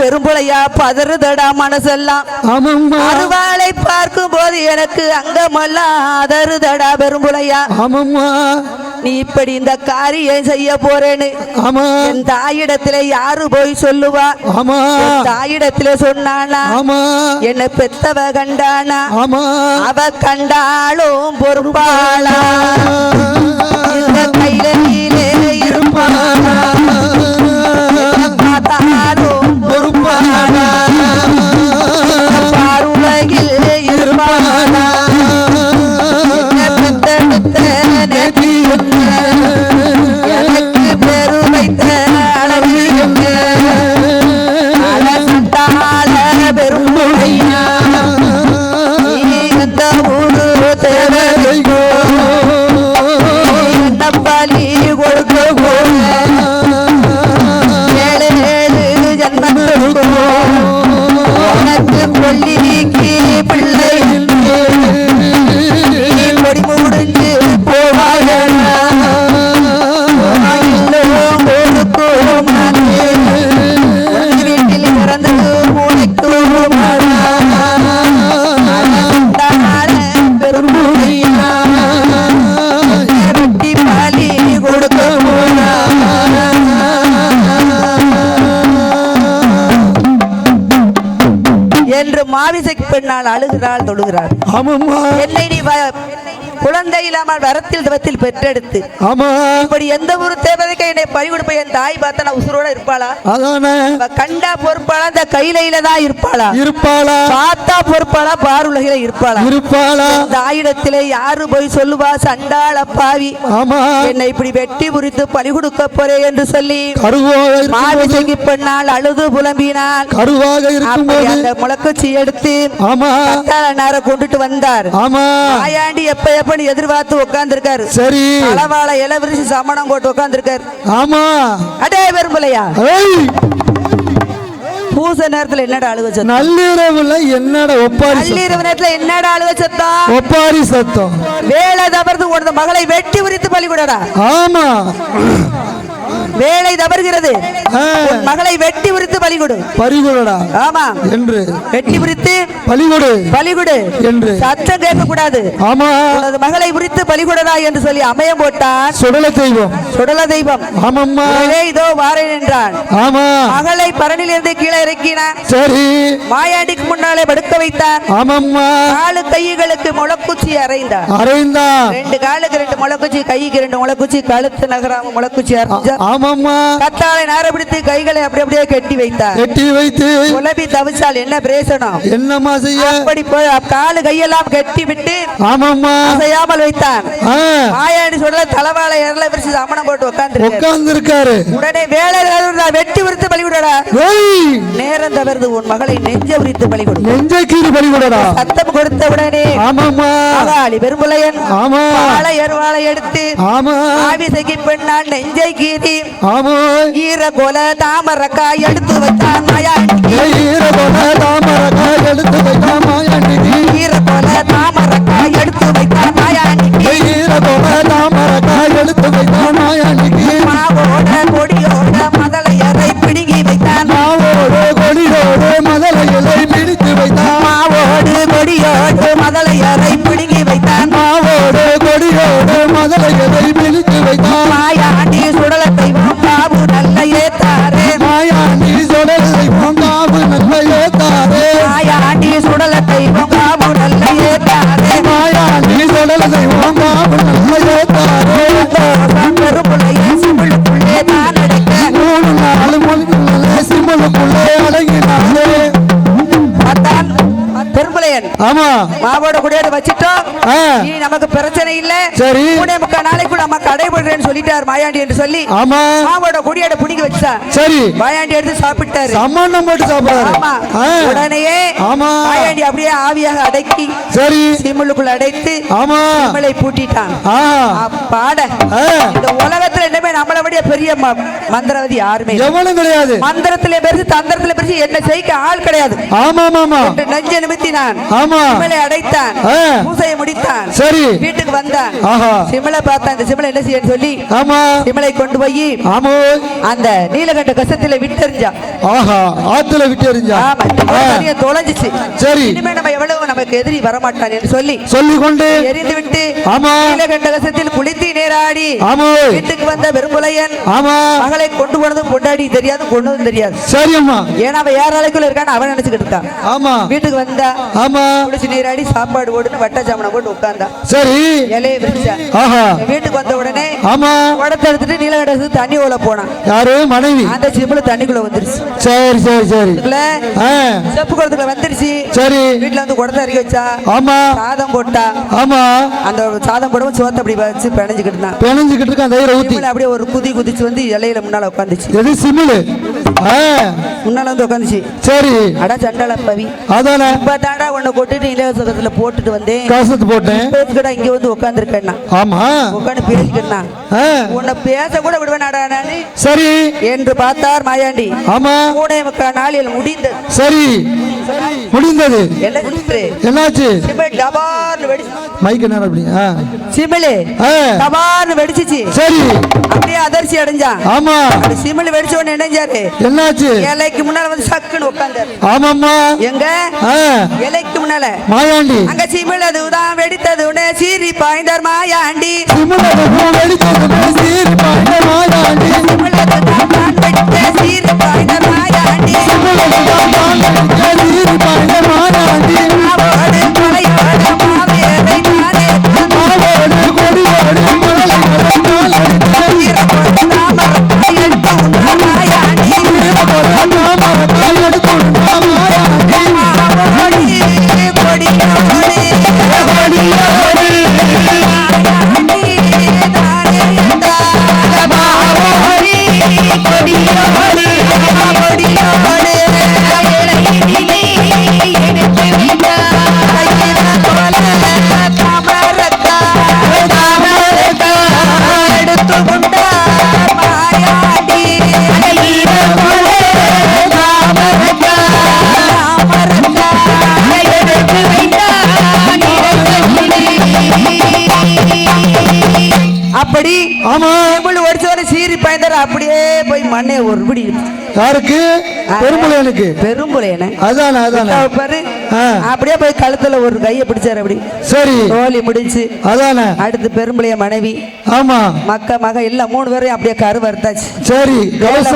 பெரும்புளையா பதறுதடா மனசெல்லாம் ஆமாம்மா அருவாளை பார்க்கும் போது எனக்கு அங்கமெல்லாம் அதறுதடா பெரும்புளையா ஆமாம்மா நீ இப்படி இந்த காரியம் செய்ய போறேன்னு ஆமா என் தாயிடத்துல யாரு போய் சொல்லுவா ஆமா என் தாயிடத்துல சொன்னானா ஆமா என்ன பெத்தவ கண்டானா ஆமா அவ கண்டாலும் பொறுப்பாளா இந்த கையிலே இருப்பாளா பார்த்தாலும் பொறுப்பாளா பாருலகில் இருப்பாளா எனக்கு பெரு வைத்த அளவு அழகால பெருமையா இந்த ஊரு தேவை பலி கொடுக்க ஏழு ஏழு ஜன்மத்துக்கு உனக்கு கொல்லிக்கு பிள்ளை கொடி முடிஞ்சு போவாங்க வீட்டில் பிறந்து மூளைக்கு பெருமையா பலி கொடுக்க என்று மாவிசைக்கு பெண்ணால் அழுகிறாள் தொடுகிறாள் ஆமாம்மா என்னை நீ குழந்தை இல்லாமல் வரத்தில் தவத்தில் பெற்றெடுத்து ஆமா இப்படி எந்த ஒரு தேவதைக்கு என்னை பறி கொடுப்ப என் தாய் பார்த்தா நான் உசுரோட இருப்பாளா அதானே கண்டா பொறுப்பாளா இந்த கையில தான் இருப்பாளா இருப்பாளா பார்த்தா பொறுப்பாளா பாருலகில இருப்பாளா இருப்பாளா தாயிடத்திலே யாரு போய் சொல்லுவா சண்டாள பாவி ஆமா என்னை இப்படி வெட்டி முறித்து பறி கொடுக்க போறேன் என்று சொல்லி கருவாக மாவிசைக்கு பெண்ணால் அழுது புலம்பினாள் கருவாக இருக்கும்போது அந்த முளக்குச்சி எடுத்து ஆமா நேரம் கொண்டுட்டு வந்தார் ஆமா ஆயாண்டி எப்ப எப்ப எதிர்பார்த்து உட்கார்ந்து இருக்காரு சரி அளவாள இளவரிசி சமணம் போட்டு உட்கார்ந்து இருக்காரு ஆமா அடே பெரும்பலையா ஏய் பூச நேரத்துல என்னடா அழுவ சத்தம் நள்ளிரவுல என்னடா ஒப்பாரி நள்ளிரவு நேரத்துல என்னடா அழுவ சத்தம் ஒப்பாரி சத்தம் வேலை தவறுது உனது மகளை வெட்டி உரித்து பலி கூடடா ஆமா வேலை தவறுகிறது உன் மகளை வெட்டி உரித்து பலி கொடு பறிகொடா ஆமா என்று வெட்டி உரித்து பலிகொடு பலிகுடு என்று சத்தம் கேட்க கூடாது ஆமா உனது மகளை உரித்து பலிகுடரா என்று சொல்லி அமையம் போட்டான் சுடல தெய்வம் சுடல தெய்வம் ஆமாம்மா இதோ வாரேன் என்றான் ஆமா மகளை பரணிலிருந்து கீழே இறக்கினான் சரி மாயாண்டிக்கு முன்னாலே படுக்க வைத்தான் ஆமாம்மா காலு கைகளுக்கு முளக்குச்சி அறைந்தான் அறைந்தான் ரெண்டு காலுக்கு ரெண்டு முளக்குச்சி கைக்கு ரெண்டு முளக்குச்சி கழுத்து நகராம முளக்குச்சி அரைஞ்சான் ஆமாம்மா கத்தாழை நார பிடித்து கைகளை அப்படி அப்படியே கட்டி வைத்தார் கட்டி வைத்து உலபி தவிச்சால் என்ன பிரயோசனம் என்னம்மா செய்ய அப்படி போய் காலு கையெல்லாம் கட்டி விட்டு ஆமாம்மா அசையாமல் வைத்தான் ஆ, மாயாண்டி சொல்ல தலவாழை எரல விரிச்சு சமணம் போட்டு உட்கார்ந்து உட்கார்ந்து இருக்காரு உடனே வேலை வெட்டி உரித்து பலிவிடா ஏய், நேரம் தவறுது உன் மகளை நெஞ்ச உரித்து பலிவிடு நெஞ்சக்கீறு பலிகொடா சத்தம் கொடுத்த உடனே ஆமாம்மா அகாளி பெரும்புலையன் ஆமா வாழை எருவாளை எடுத்து ஆமா ஆவிசைக்கு பெண்ணால் நெஞ்சை கீறி ஆமா ஈர கோல தாமரக்காய் எடுத்து வைத்தான் மாயாண்டி ஈரகோல தாமரக்காய் எடுத்து வைத்தான் மாயாண்டிக்கு ஈர கோல தாமரக்காய் எடுத்து வைத்தான் மாயாண்டி ஈரகோல தாமரக்காய் எடுத்து வைத்தான் மாயாண்டிக்கு மாவோட கொடியோட மதலையரை பிடுங்கி வைத்தான் மாவோடு கொடியோடு மதலைகளை பிடித்து வைத்தான் மாவோடு கொடியோடு மதலையரை பிடுங்கி வைத்தான் மாவோடு கொடியோடு மதலைகளை பிடித்து வைத்தான் மாயாண்டி சுடல தெய்வம் பாபு நல்ல ஏத்தாரே மாயாண்டி சுடல் தெய்வம் காவு நல்ல ஏத்தாரே மாயாண்டி சுடல தெய்வம் பாபு நல்ல ஏத்தாரே மாயாண்டி சுடல் தெய்வம் காவு நல்ல ஏத்தாரே பெரும்புள்ளையே சிமிழுக்குள்ளே தான் அடைக்க 3-4 மணிக்குள்ளே சிம்மலுக்குள்ளே அடங்கினாலே பார்த்தான் பெரும்புலையன் ஆமா மாவோட குடியோட வச்சிட்டோம் ஆ, நீ நமக்கு பிரச்சனை இல்ல சரி 3.25 நாளைக்குள்ள நம்ம கடைபிடுறேன்னு சொல்லிட்டார் மாயாண்டி என்று சொல்லி ஆமா மாவோட குடியோட புடிங்க வச்சான் சரி மாயாண்டி எடுத்து சாப்பிட்டாரு சம்மண்ணம் போட்டு சாப்பிடாரு ஆமா ஆ, உடனேயே ஆமா மாயாண்டி அப்படியே ஆவியாக அடக்கி சரி சிமிழுக்குள்ள அடைத்து ஆமா சிமிழை பூட்டிட்டான் ஆ, பாட ஆ, இந்த உலகத்துல என்னமே நம்மள விட பெரிய மந்திரவாதி யாருமே இல்ல. எவனும் கிடையாது மந்திரத்திலே பெருசு தந்திரத்திலே பெருசு என்ன செய்ய ஆள் கிடையாது ஆமா ஆமா என்று நெஞ்ச நிமித்தினான் ஆமா சிமலை அடைத்தான் பூசையை முடித்தான் சரி வீட்டுக்கு வந்தான் ஆஹா சிமலை பார்த்தான் இந்த சிமலை என்ன செய்யன்னு சொல்லி ஆமா சிமலை கொண்டு போய் ஆமா அந்த நீலகண்ட கசத்துல விட்டெறிஞ்சான் ஆஹா ஆத்துல விட்டெறிஞ்சா ஆமா தொலைஞ்சிச்சு சரி இனிமே நம்ம எவ்வளவு நமக்கு எதிரி வரமாட்டான் என்று சொல்லி கொண்டு எரிந்து விட்டு ஆமா நீலகண்ட கசத்தில் குளித்து நீராடி ஆமா வீட்டுக்கு வந்த பெரும்புலையன் ஆமா மகளை கொண்டு போனதும் கொண்டாடி தெரியாது கொண்டதும் தெரியாது சரி அம்மா ஏன்னா அவன் யார் அழைக்குள்ள இருக்கான்னு அவன் நினைச்சுக்கிட்டு இருக்கான் ஆமா வீட்டுக்கு வந்தா ஆமா குளிச்சு நீராடி சாப்பாடு ஓடுன்னு வட்ட ஜாமனை போட்டு உட்கார்ந்தா சரி இலையை விரிச்சா ஆஹா வீட்டுக்கு வந்த உடனே ஆமா குடத்தை எடுத்துட்டு நீலகண்ட தண்ணி உள்ள போனான் யாரு மனைவி அந்த சிம்பிள் தண்ணிக்குள்ள வந்துருச்சு சரி சரி சரி செப்பு குளத்துக்குள்ள வந்துருச்சு சரி வீட்டுல வந்து குடத்தை இறக்கி வச்சா ஆமா சாதம் போட்டா ஆமா அந்த சாதம் போடவும் சோத்தை அப்படி வச்சு பிணைஞ்சுக்கிட்டு இருந்தான் பிணைஞ்சுக்கிட்டு இருக்க அந்த தயிரை ஊத்தி அப்படியே ஒரு குதிச்சு வந்து இலையில முன்னால உட்காந்துச்சு எது சிமிழ் முன்னால வந்து உட்காந்துச்சு சரி அடா சண்டால பவி அதானே இப்ப தாண்டா உன்னை கொட்டுட்டு இலவசத்துல போட்டுட்டு வந்தேன் காசத்து போட்டேன் இங்க வந்து உட்காந்துருக்கேன்னா ஆமா உட்காந்து பேசிக்கிட்டா உன்னை பேச கூட விடுவேனாடா நானு சரி என்று பார்த்தார் மாயாண்டி ஆமா 3 நாளில் முடிந்தது சரி முடிந்தது என்னாச்சு மைக் என்ன அப்படி சிமிழ் டபார்னு வெடிச்சிச்சு சரி அப்படியே அதிர்ச்சி அடைஞ்சான் ஆமா சிமிழ் வெடிச்ச உடனே நினைஞ்சாரு என்னாச்சு இலைக்கு முன்னால வந்து சக்குன்னு உட்கார்ந்தாரு ஆமாம்மா எங்க இலைக்கு முன்னால மாயாண்டி அங்க சிமிழ் அதுதான் வெடித்தது உடனே சீறி பாய்ந்தார் மாயாண்டி சிமிழ் அதுதான் வெடித்தது சீறி பாய்ந்தார் மாயாண்டி சிமிழ் அதுதான் வெடித்த சீறி பாய்ந்தார் மாயாண்டி சிமிழ் அதுதான் வெடித்த சீறி பாய்ந்தார் மாயாண்டி அவரோடு கொலையோடு மாவேரை நானே அவரோடு கொடியோடு மலையோடு நாளடி ஈரப்போடு தாமரத்தை எடுத்து உண்ட மாயாண்டி ஈரப்போடு தாமரத்தை எடுத்து உண்ட மாயாண்டி அவரோடு கொடியோடு கொடியோடு அப்படி ஆமா ஒடிச்சவரை சீறி பாய்ந்தாரு அப்படியே போய் மண்ணே ஒருபடி யாருக்கு பெரும்புலையனுக்கு பெரும்புலையன அதானே அதானே பாரு அப்படியே போய் கழுத்துல ஒரு கையை பிடிச்சாரு அப்படி சரி தோழி முடிச்சு அதானே அடுத்து பெரும்புலைய மனைவி ஆமா மக எல்லாம் 3 பேரையும் அப்படியே கருவறுத்தாச்சு சரி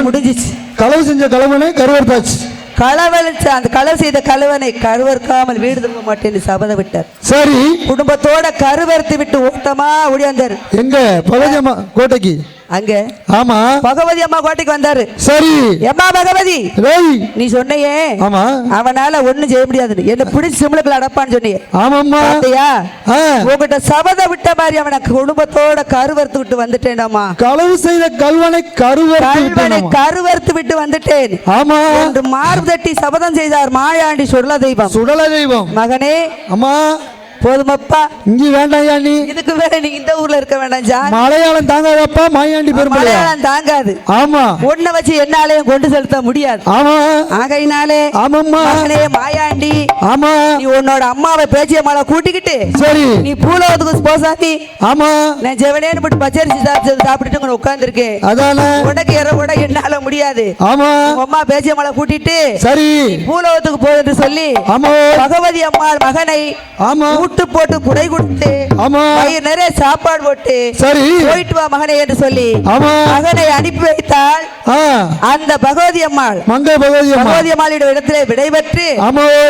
முடிஞ்சிச்சு களவு செஞ்ச கலவனை கருவறுத்தாச்சு களவழிச்ச அந்த களவு செய்த கழுவனை கருவறுக்காமல் வீடு திரும்ப மாட்டேன்னு சபதம் விட்டார் சரி குடும்பத்தோட கருவறுத்து விட்டு ஓட்டமா ஓடியாந்தாரு எங்க பகவதியம்மா கோட்டைக்கு அங்க ஆமா பகவதி அம்மா கோட்டைக்கு வந்தாரு சரி எம்மா பகவதி நீ சொன்னையே ஆமா அவனால ஒண்ணும் செய்ய முடியாது என்ன பிடிச்சி சிம்ளுக்குள்ள அடப்பான்னு சொன்னியே ஆமாம்மா உங்ககிட்ட சபதம் விட்ட மாதிரி அவனை குடும்பத்தோட கருவறுத்து விட்டு வந்துட்டேனாமா களவு செய்த கல்வனை கருவறுத்து விட்டு வந்துட்டேன் ஆமா என்று மார்பு தட்டி சபதம் செய்தார் மாயாண்டி சுடல தெய்வம் மகனே அம்மா போதுமப்பா இங்க வேண்டாம் நீ இதுக்கு வேற நீ இந்த ஊர்ல இருக்க வேண்டாம் ஜான் மலையாளம் தாங்காதப்பா மாயாண்டி மலையாளம் தாங்காது ஆமா ஒன்ன வச்சு என்னாலையும் கொண்டு செலுத்த முடியாது ஆமா ஆகையினாலே ஆமாம்மா மகனே மாயாண்டி ஆமா நீ உன்னோட அம்மாவை பேச்சிய மலை கூட்டிக்கிட்டு சரி நீ பூலோகத்துக்கு போசாதி ஆமா நான் ஜெவனேன்னு போட்டு பச்சரிசி சாப்பிட்டுட்டு உட்கார்ந்து இருக்கேன் அதானே உனக்கு கூட என்னால முடியாது ஆமா அம்மா பேச்சிய மலை கூட்டிட்டு சரி பூலோகத்துக்கு போகுது சொல்லி ஆமா பகவதி அம்மாள் மகனை ஆமா கூட்டு போட்டு குடை கொடுத்து ஆமா வயிறு நிறைய சாப்பாடு போட்டு சரி போயிட்டு வா மகனை என்று சொல்லி ஆமா மகனை அனுப்பி வைத்தால் அந்த பகவதி அம்மாள் பகவதி அம்மாளிடம் இடத்திலே விடைபெற்று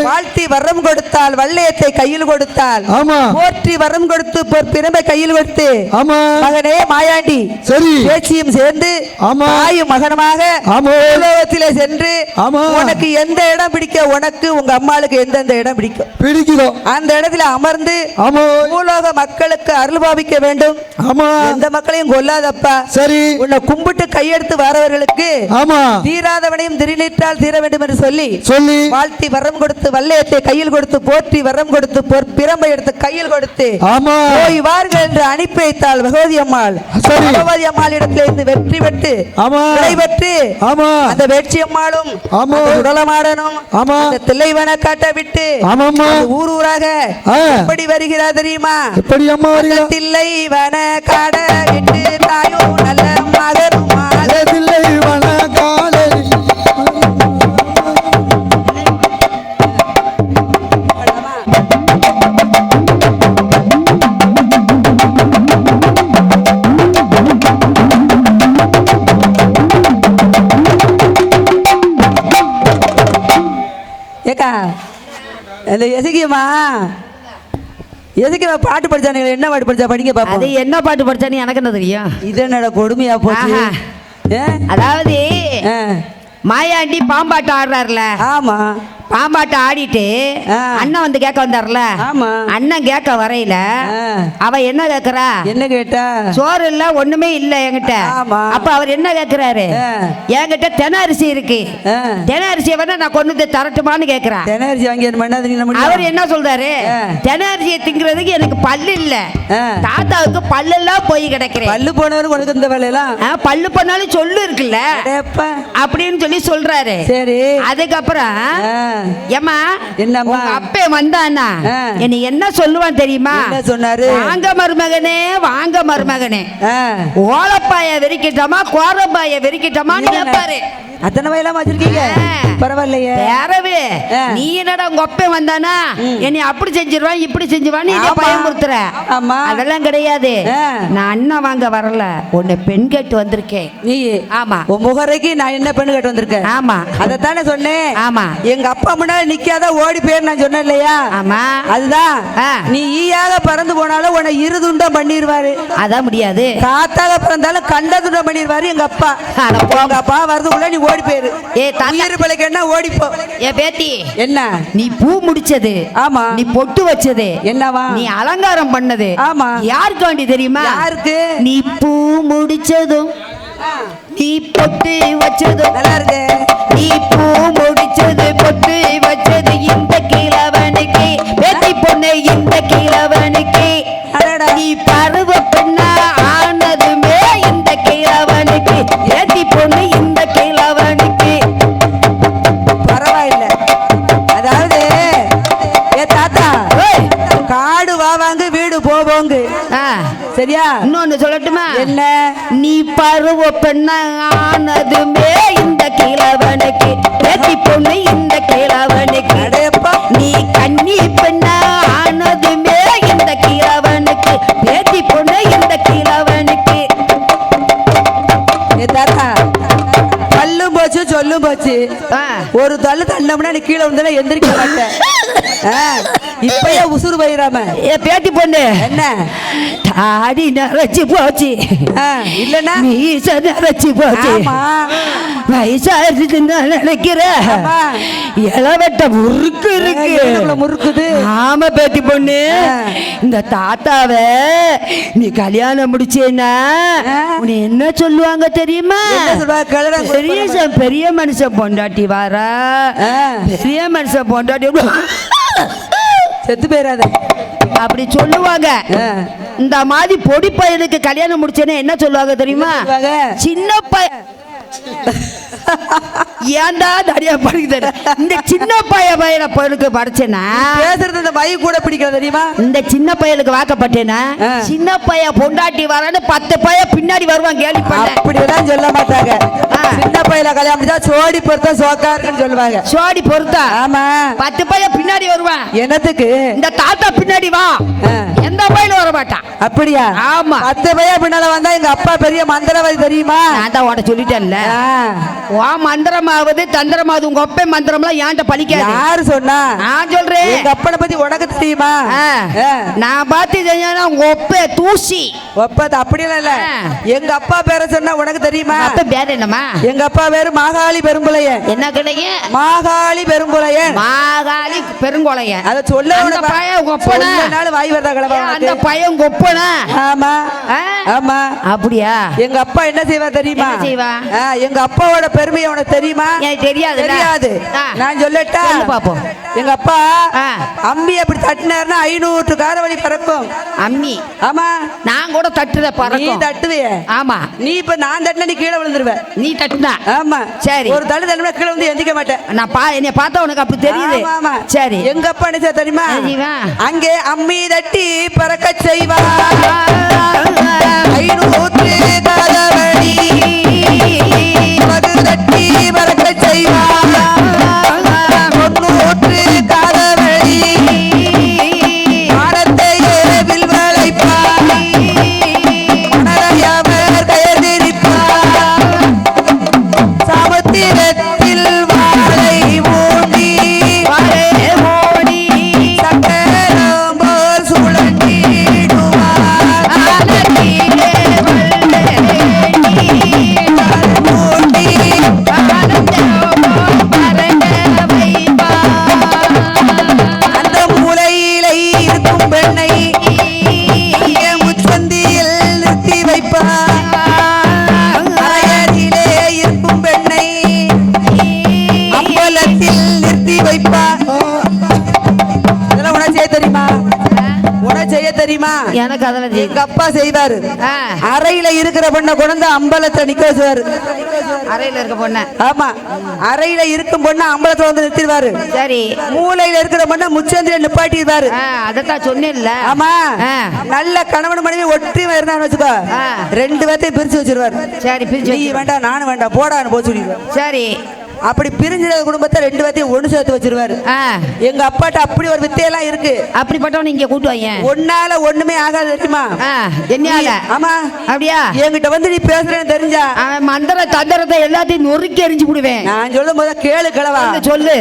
வாழ்த்தி வரம் கொடுத்தால் வல்லையத்தை கையில் கொடுத்தால் போற்றி வரம் கொடுத்து பிறமை கையில் கொடுத்து மகனே மாயாண்டி சரி பேச்சியும் சேர்ந்து தாயும் மகனமாக உலகத்திலே சென்று உனக்கு எந்த இடம் பிடிக்க உனக்கு உங்க அம்மாளுக்கு எந்தெந்த இடம் பிடிக்கும் அந்த இடத்துல அமர்ந்து பூலோக மக்களுக்கு அருள் பாவிக்க வேண்டும் எந்த மக்களையும் கொல்லாதப்பா சரி உன்னை கும்பிட்டு கையெடுத்து வரவர்களுக்கு தீராதவனையும் திருநீற்றால் தீர வேண்டும் என்று சொல்லி வாழ்த்தி வரம் கொடுத்து வல்லையத்தை பட்டை கையில் கொடுத்து போற்றி வரம் கொடுத்து பிரம்பை எடுத்து கையில் கொடுத்து போய் வார்கள் என்று அனுப்பி வைத்தாள் பகவதி அம்மாள். பகவதி அம்மாள் இடத்துல இருந்து வெற்றி பெற்று விடைபெற்று அந்த வேட்சி அம்மாளும் உடலமாடனும் அந்த தில்லைவன காட்ட விட்டு ஊர் ஊராக எப்படி வருகிறார் தெரியுமா? தில்லைவன காட விட்டு தாயும் நல்ல மகனும் தில்லைவன காட ஏக்கா இந்த எதுக்கியம்மா பாட்டு படிச்சானு என்ன பாட்டு படிச்சா படிங்க பாப்போம். அது என்ன பாட்டு படிச்சானு எனக்கு என்ன தெரியும்? இது என்னடா கொடுமையா போச்சு. அதாவது மாயாண்டி பாம்பாட்டம் ஆடுறாருல. ஆமா. பாம்பாட்டம் ஆடிட்டு அண்ணன் வந்து கேட்க வந்தார்ல. ஆமா. அண்ணன் கேட்க வரையில அவ என்ன கேக்குறா? என்ன கேட்டா? சோறு இல்ல ஒண்ணுமே இல்ல என்கிட்ட. அப்ப அவர் என்ன கேக்குறாரு? என்கிட்ட தென அரிசி இருக்கு, தென அரிசியை வேணா நான் கொண்டு வந்து தரட்டுமான்னு கேக்குறா. தென அரிசி வாங்கி அவர் என்ன சொல்றாரு? தென அரிசியை திங்கிறதுக்கு எனக்கு பல்லு இல்ல, தாத்தாவுக்கு பல்லு எல்லாம் போய் கிடைக்கிறேன். பல்லு போனவரு உனக்கு இந்த வேலையெல்லாம் பல்லு போனாலும் சொல்லு இருக்குல்ல அப்படின்னு சொல்லி சொல்றாரு. சரி. அதுக்கப்புறம் ஏமா என்னம்மா அப்பே வந்தானா என்ன என்ன சொல்லுவான் தெரியுமா? என்ன சொன்னாரு? வாங்க மருமகனே, வாங்க மருமகனே, ஓலப்பாய வெறிக்கிட்டமா கோரப்பாய வெறிக்கிட்டமான்னு கேட்பாரு. அத்தனை வயலாம் வச்சிருக்கீங்க, பரவாயில்லையே. வேறவே நீ என்னடா உங்க அப்பே வந்தானா என்னை அப்படி செஞ்சிருவான் இப்படி செஞ்சுவான்னு பயம் கொடுத்துற. அதெல்லாம் கிடையாது. நான் அண்ணன் வாங்க வரல, உன்னை பெண் கேட்டு வந்திருக்கேன். நீ ஆமா உன் முகரைக்கு நான் என்ன பெண் கேட்டு வந்திருக்கேன். ஆமா அதைத்தானே சொன்னேன். ஆமா எங்க அப்பா முன்னாடி நிக்காத ஓடி பேர் நான் சொன்னேன் இல்லையா? ஆமா அதுதான். நீ ஈயாக பறந்து போனாலும் உன்னை இருதுண்டம் பண்ணிடுவாரு. அதான் முடியாது. காத்தாக பிறந்தாலும் கண்ட துண்டம் பண்ணிடுவாரு எங்க அப்பா. உங்க அப்பா வரதுக்குள்ள நீ ஓடி போயிரு. என்ன ஓடிப்போ. ஏ பேத்தி என்ன நீ பூ முடிச்சது? ஆமா. நீ பொட்டு வச்சது என்னவா? நீ அலங்காரம் பண்ணது ஆமா யாருக்கு வேண்டி தெரியுமா? யாருக்கு? நீ பூ முடிச்சதும் நீ பொட்டு வச்சதும் நல்லா இருக்கு. நீ பூ முடிச்சது பொட்டு வச்சது இந்த கிழவனுக்கு, பேத்தி பொண்ணு இந்த கிழவனுக்கு. நீ பருவ பெண்ணா ஆனதுமே இந்த கிழவனுக்கு, பேத்தி பொண்ணு இந்த கிழவனுக்கு. பரவாயில்ல. அதாவது ஏ தாத்தா காடு வாவாங்க வீடு போவோங்க. சரியா? இன்னொன்னு சொல்லட்டுமா? என்ன? நீ பருவ பெண்ண ஆனதுமே இந்த கிழவனுக்கு, பேத்தி பொண்ணு இந்த கிழவனுக்கு. நீ கன்னி பெண்ண ஆனதுமே இந்த கிழவனுக்கு, பேத்தி பொண்ணு இந்த கிழவனுக்கு. தாத்தா பல்லும் போச்சு சொல்லும் போச்சு. ஒரு தள்ளு தள்ளம்னா நீ கீழே வந்தா எந்திரிக்க மாட்டேன். இப்பயே உசுறு போயிடாம. பேத்தி பொண்ணு என்ன தாடி நரைச்சு போச்சு இல்லன்னா மீச நரைச்சு போச்சு. வயசாயிருச்சு நினைக்கிற இளவட்ட முறுக்கு இருக்கு முறுக்குது. ஆமா பேத்தி பொண்ணு, இந்த தாத்தாவை நீ கல்யாணம் முடிச்சேன்னா உன்னை என்ன சொல்லுவாங்க தெரியுமா? பெரிய மனுஷன் பொண்டாட்டி வாரா, பெரிய மனுஷன் பொண்டாட்டி செத்து போயிடாத அப்படி சொல்லுவாங்க. இந்த மாதிரி பொடி பையனுக்கு கல்யாணம் முடிச்சேன்னு என்ன சொல்லுவாங்க தெரியுமா? சின்ன பையன் ஏன்டா தடியா படிக்குது இந்த சின்ன பையனை பையனுக்கு படிச்சேன்னா பேசுறது இந்த பையன் கூட பிடிக்காது தெரியுமா? இந்த சின்ன பையனுக்கு வாக்கப்பட்டேன்னா சின்ன பையன் பொண்டாட்டி வரான்னு 10 பையன் பின்னாடி வருவான். கேள்வி அப்படியெல்லாம் சொல்ல மாட்டாங்க. சின்ன பையல கல்யாணம் தான் சோடி பொறுத்தா சோக்காருன்னு சொல்லுவாங்க. சோடி பொறுத்தா ஆமா 10 பையன் பின்னாடி வருவான். என்னத்துக்கு? இந்த தாத்தா பின்னாடி வா, எந்த பையனும் வர மாட்டான். அப்படியா? ஆமா 10 பையன் பின்னால வந்தா எங்க அப்பா பெரிய மந்திரவாதி தெரியுமா? நான் தான் உட சொல்லிட்டேன்ல. மந்திரமாவது தந்திரமாவது உங்க அப்பா மந்திரம்லாம் ஏன்ட்ட பலிக்காது. யாரு சொன்னா? நான் சொல்றேன். எங்க அப்பனை பத்தி உனக்கு தெரியுமா? நான் பாத்து செஞ்சா உங்க ஒப்ப தூசி ஒப்பது அப்படியெல்லாம் இல்ல. எங்க அப்பா பேரை சொன்னா உனக்கு தெரியுமா? அப்பா பேர் என்னமா? எங்க அப்பா பேரு மாகாளி பெருங்குளையன். என்ன கிடைக்கு? மாகாளி பெருங்குளையன். மாகாளி பெருங்குளையன். அத சொல்ல அந்த பையன் உங்க அப்பனா நாள் வாய் வரதா கிளம்பா. அந்த பையன் உங்க அப்பனா? ஆமா ஆமா. அப்படியா? எங்க அப்பா என்ன செய்வா தெரியுமா? என்ன செய்வா? எங்க அப்பாவோட பெருமையை உனக்கு தெரியுமா? எனக்கு தெரியாது. தெரியாது. நான் சொல்லட்டா பாப்போம். எங்க அப்பா அம்மி அப்படி தட்டினாருன்னா 500 காரவழி பறக்கும். அம்மி? ஆமா. நான் கூட தட்டுத பறக்கும். நீ தட்டுவிய? ஆமா. நீ இப்ப நான் தட்டினா நீ கீழே விழுந்துருவ. நீ தட்டுனா? ஆமா. சரி. ஒரு தள்ளு தள்ளுனா கீழே வந்து எந்திக்க மாட்டேன். நான் என்னைய பார்த்தா உனக்கு அப்படி தெரியுது. ஆமா. சரி. எங்க அப்பா என்ன தெரியுமா? அங்கே அம்மி தட்டி பறக்க செய்வா 500 காரவழி தட்டி பறக்க செய்வா 300 காரவழி வானத்தையே வில்வளைப்பா மணலையவர் கயர்ந்திருப்பா சமுத்திரத்தில் வாழை மூடி சக்கரம் போல் சுழண்டிடுவார் அந்த மூலையிலே இருக்கும் பெண்ணை அங்கே முச்சந்தியில் நிறுத்தி வைப்பார். அறையறையிலே இருக்கும் பெண்ணை அம்பலத்தில் நிறுத்தி வைப்பார். இதெல்லாம் உனக்கு செய்ய தெரியுமா? உனக்கு செய்ய தெரியுமா? எனக்கு அதெல்லாம் எங்க அப்பா செய்வாரு. அறையில இருக்கிற பொண்ணை கொண்டு அம்பலத்தை நிக்க வச்சுவாரு. அறையில இருக்க பொண்ண? ஆமா. அறையில இருக்கும் பொண்ணை அம்பலத்துல வந்து நிறுத்திடுவாரு. சரி. மூலையில இருக்கிற பொண்ணை முச்சந்தில நிப்பாட்டிடுவாரு. அதத்தான் சொன்னேன்ல. ஆமா. நல்ல கணவன் மனைவி ஒற்றி இருந்தான்னு வச்சுக்கோ, 2 பேர்த்தையும் பிரிச்சு வச்சிருவாரு. சரி. பிரிச்சு நீ வேண்டாம் நானும் வேண்டாம் போடான்னு போச்சு. சரி. அப்படி பிரிஞ்சிட குடும்பத்தை 2 பேர்த்தையும் ஒண்ணு சேர்த்து வச்சிருவாரு. எங்க அப்பாட்ட அப்படி ஒரு வித்தையெல்லாம் இருக்கு. அப்படிப்பட்டவன இங்க கூட்டு வாங்க. ஒன்னால ஒண்ணுமே ஆகாது தெரியுமா? என்னையால? ஆமா. அப்படியா? என்கிட்ட வந்து நீ பேசுறேன்னு தெரிஞ்சா மந்திர தந்திரத்தை எல்லாத்தையும் நொறுக்கி எரிஞ்சு விடுவேன். நான் சொல்லும் போது கேளு கிழவா. சொல்லு.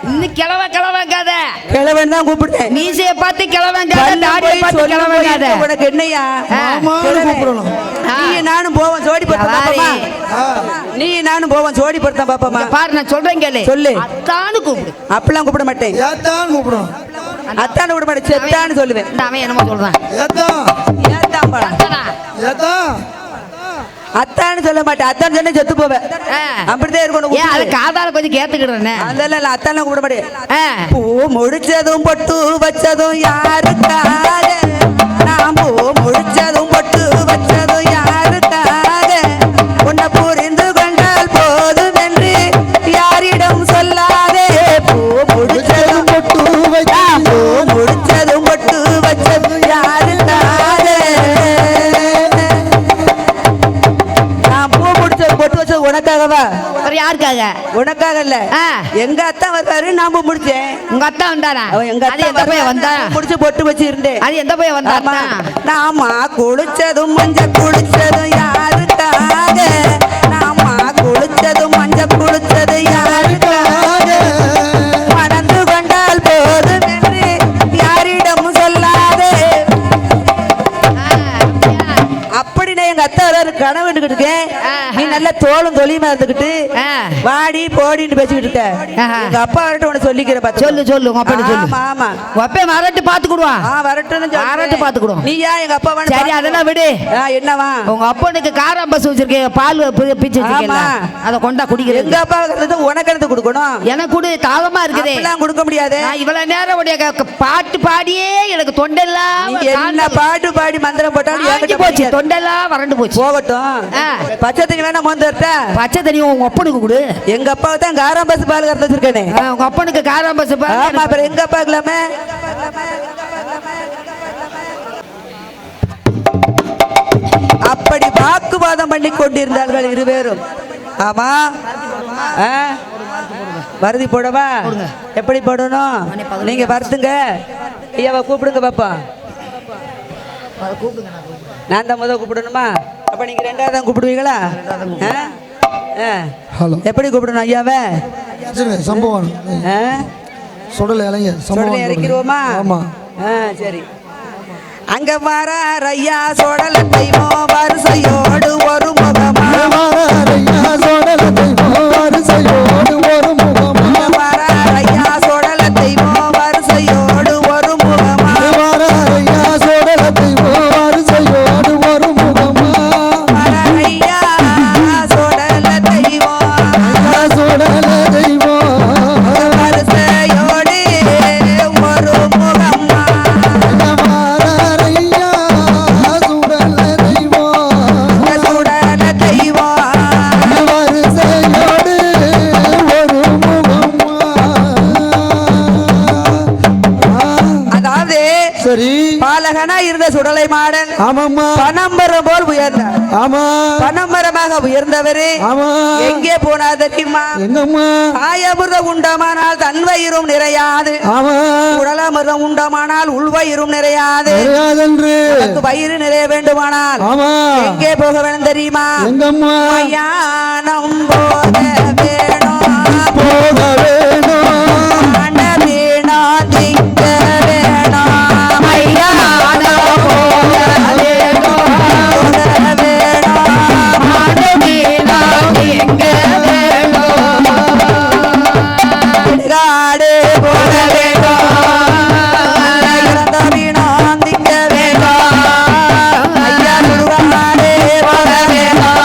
இன்னும் கிழவங்காத கிழவன் தான் கூப்பிடுறேன். மீசைய பார்த்து கிழவங்காத, தாடியை பார்த்து கிழவங்காத. உனக்கு என்னையா கூப்பிடணும்? நீ நானும் போவோம் ஜோடி படுத்த பாப்பமா. நீ நானும் போவோம் ஜோடி படுத்த பாப்பமா. பாரு நான் சொல்றேன் கேளு. சொல்லு. அத்தான்னு கூப்பிடு. அப்பெல்லாம் கூப்பிட மாட்டேன். ஏத்தான் கூப்பிடுறோம். அத்தான்னு கூப்பிட மாட்டேன். செத்தான்னு சொல்லுவேன். அவன் என்னமோ சொல்றான். ஏத்தான் ஏத்தான் பாடா. ஏத்தான் அத்தான்னு சொல்ல மாட்டேன். அத்தான் சொன்னா செத்து போவேன். அப்படிதான் இருக்கணும். அது காதால கொஞ்சம் கேட்டுக்கிறேன். அதெல்லாம் அத்தான்லாம் கூப்பிட மாட்டேன். பூ முடிச்சதும் பொட்டு வச்சதும் யாருக்காக? நான் பூ முடிச்சதும் பொட்டு வச்சதும் யாருக்காக? உன்னை புரிந்து கொண்டால் போதும் என்று யாரிடம் சொல்லாதே. பூ முடிச்சதும் பொட்டு வச்சா பூ முடிச்சதும் பொட்டு வச்சதும் யாருக்காக? நான் பூ முடிச்சது பொட்டு வச்சது உனக்காகவா? யாருக்காக? உனக்காக இல்ல. எங்க அத்தா வந்தாரு, நான் பூ முடிச்சேன். உங்க அத்தா வந்தாரா? எங்க அத்தா வந்தா முடிச்சு பொட்டு வச்சு இருந்தேன். அது எந்த போய் வந்தா? நாமா குளிச்சதும் மஞ்ச குளிச்சதும் யாருக்காக? நாமா குளிச்சதும் மஞ்ச குளிச்சது யாருக்காக? மணந்து கொண்டால் போதும் என்று யாரிடமும் சொல்லாதே. அப்படின்னு எங்க அத்தா கனவு இருக்கேன். நீ நல்ல தோளும் தொழியுமா இருந்துகிட்டு வாடி போடின்னு பேசிக்கிட்டு இருக்க. எங்க அப்பா வரட்டும் உன சொல்லிக்கிற பாத்து. சொல்லு உங்க அப்பா சொல்லு. ஆமா அப்பா வரட்டு பாத்துக்குடுவான். வரட்டுன்னு வரட்டு பாத்துக்குடுவோம். நீயா எங்க அப்பா வேணும்? சரி அதெல்லாம் விடு. என்னவா? உங்க அப்பனுக்கு காராம்பஸ் வச்சிருக்கேன், பால் பிச்சு வச்சிருக்கேன், அதை கொண்டா குடிக்கிறேன். எங்க அப்பா உனக்கு எடுத்து கொடுக்கணும். எனக்கு கூட தாகமா இருக்குது. எல்லாம் கொடுக்க முடியாது. இவ்வளவு நேரம் உடைய பாட்டு பாடியே எனக்கு தொண்டெல்லாம் என்ன பாட்டு பாடி மந்திரம் போட்டாலும் போச்சு. தொண்டெல்லாம் வறண்டு போச்சு. போகட்டும். பச்சை தண்ணி வேணா மோந்து வரட்டா? பச்சை தண்ணி உங்க அப்பனுக்கு கொடு. எங்க அப்பா தான் காராம்பஸ் பால் கறந்து வச்சிருக்கேனே. உங்க அப்பனுக்கு காராம்பஸ் பால். ஆமா அப்புறம் எங்க அப்பா இல்லாம அப்படி வாக்குவாதம் பண்ணி கொண்டிருந்தார்கள் இருவேரும். ஆமா. வருதி போடவா? எப்படி போடணும்? நீங்க வருத்துங்க. ஐயாவை கூப்பிடுங்க பாப்பா. நான் தான் முதல் கூப்பிடணுமா? அப்ப நீங்க 2வது தான் கூப்பிடுவீங்களா? எப்படி கூப்பிடணும் ஐயாவை? சம்பவம் சுடல இறங்க சுடல இறக்கிடுவோமா? ஆமா. சரி. அங்க வர ஐயா சோடல தெய்வம் வரிசையோடு ஒரு முகமா. ஐயா சோடல தெய்வம் வரிசையோடு ஒரு முகமா. வர ஐயா சோடல தெய்வம் வரிசையோடு ஒரு முகமா. வர ஐயா சோடல தெய்வம் வரிசையோடு ஒரு முகமா. வர ஐயா சோடல தெய்வம் சோடல தெய்வம் வரிசையோடு அழகனா இருந்த சுடலை மாடன் ஆமாம்மா பனம்பரம் போல் உயர்ந்தார். ஆமா பனம்பரமாக உயர்ந்தவரு ஆமா எங்கே போனா தெரியுமா? எங்கம்மா தாயமிர்தம் உண்டமானால் தன் வயிறும் நிறையாது, ஆமா உடலமிர்தம் உண்டமானால் உள்வயிறும் நிறையாது. நிறையாதென்று வயிறு நிறைய வேண்டுமானால் ஆமா எங்கே போக வேணும் தெரியுமா? எங்கம்மா மயானம் போக வேணும், போக வேணும் ஆண்ட வீணா திங்க வேணும், மயானம் போக வேணும், போக வேணும், ஆண்ட வீணா திங்க வேணும், காடு போக வேணும், இறந்த வீணா திங்க வேணும், ஐயா சுடுகாடு போக வேணும்,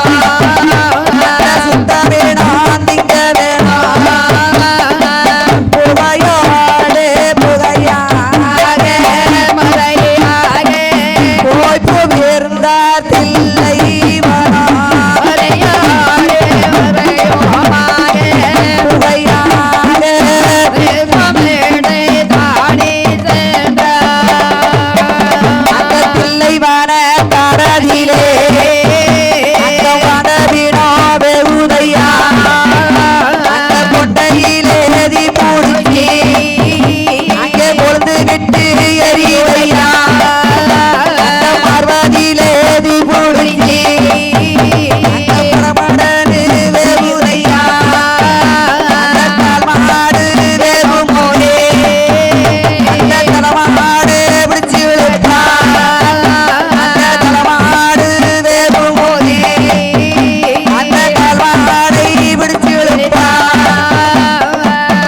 சுத்த வீணா திங்க வேணும், புகையோடு புகையாக மறையாக போய் புவிர்ந்த தில்லை வனம், மறையாடு மறையோமாக புகையாக மேடை தாடி சென்றார். அந்த தில்லை வன தரதிலே அந்த வனவினோ வெகுதையா, அந்த கொண்டையிலே எதி பூடிச்சி அங்கே பொழுது விட்டு எரிவையா, அந்த பார்வதியிலே எதி பூடிச்சி அந்த பிரமணனு வெகுதையா, அந்த கால்மாடு வெகுமோனே, அந்த தலைமாடு பிடிச்சு விழுத்தா, அந்த தலைமாடு வெகுமோனே, அந்த கால்மாடை பிடிச்சு விழுத்தா,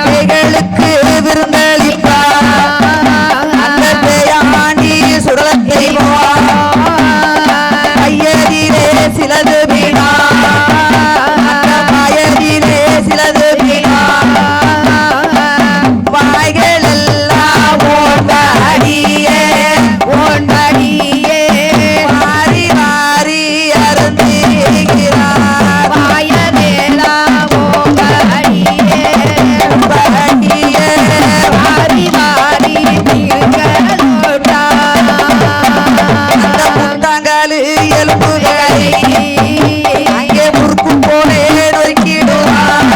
பேய்களுக்கு விருந்தளிப்பா, அந்த பேயாண்டி சுடலத்தை கையதிலே சிலது வீணா, அந்த பாயதிலே சிலது வீணா, வாய்கள் எல்லாம் ஓண்டடியே ஓண்டடியே மாறி மாறி அருந்துகிறார், வாயவேலா ஓங்கடியே பகடியே வாரி வாரி திங்களோட்டா அந்த புத்தங்களு எலும்புகளை அங்கே முறுக்கு போலே நொறுக்கிடுவார்,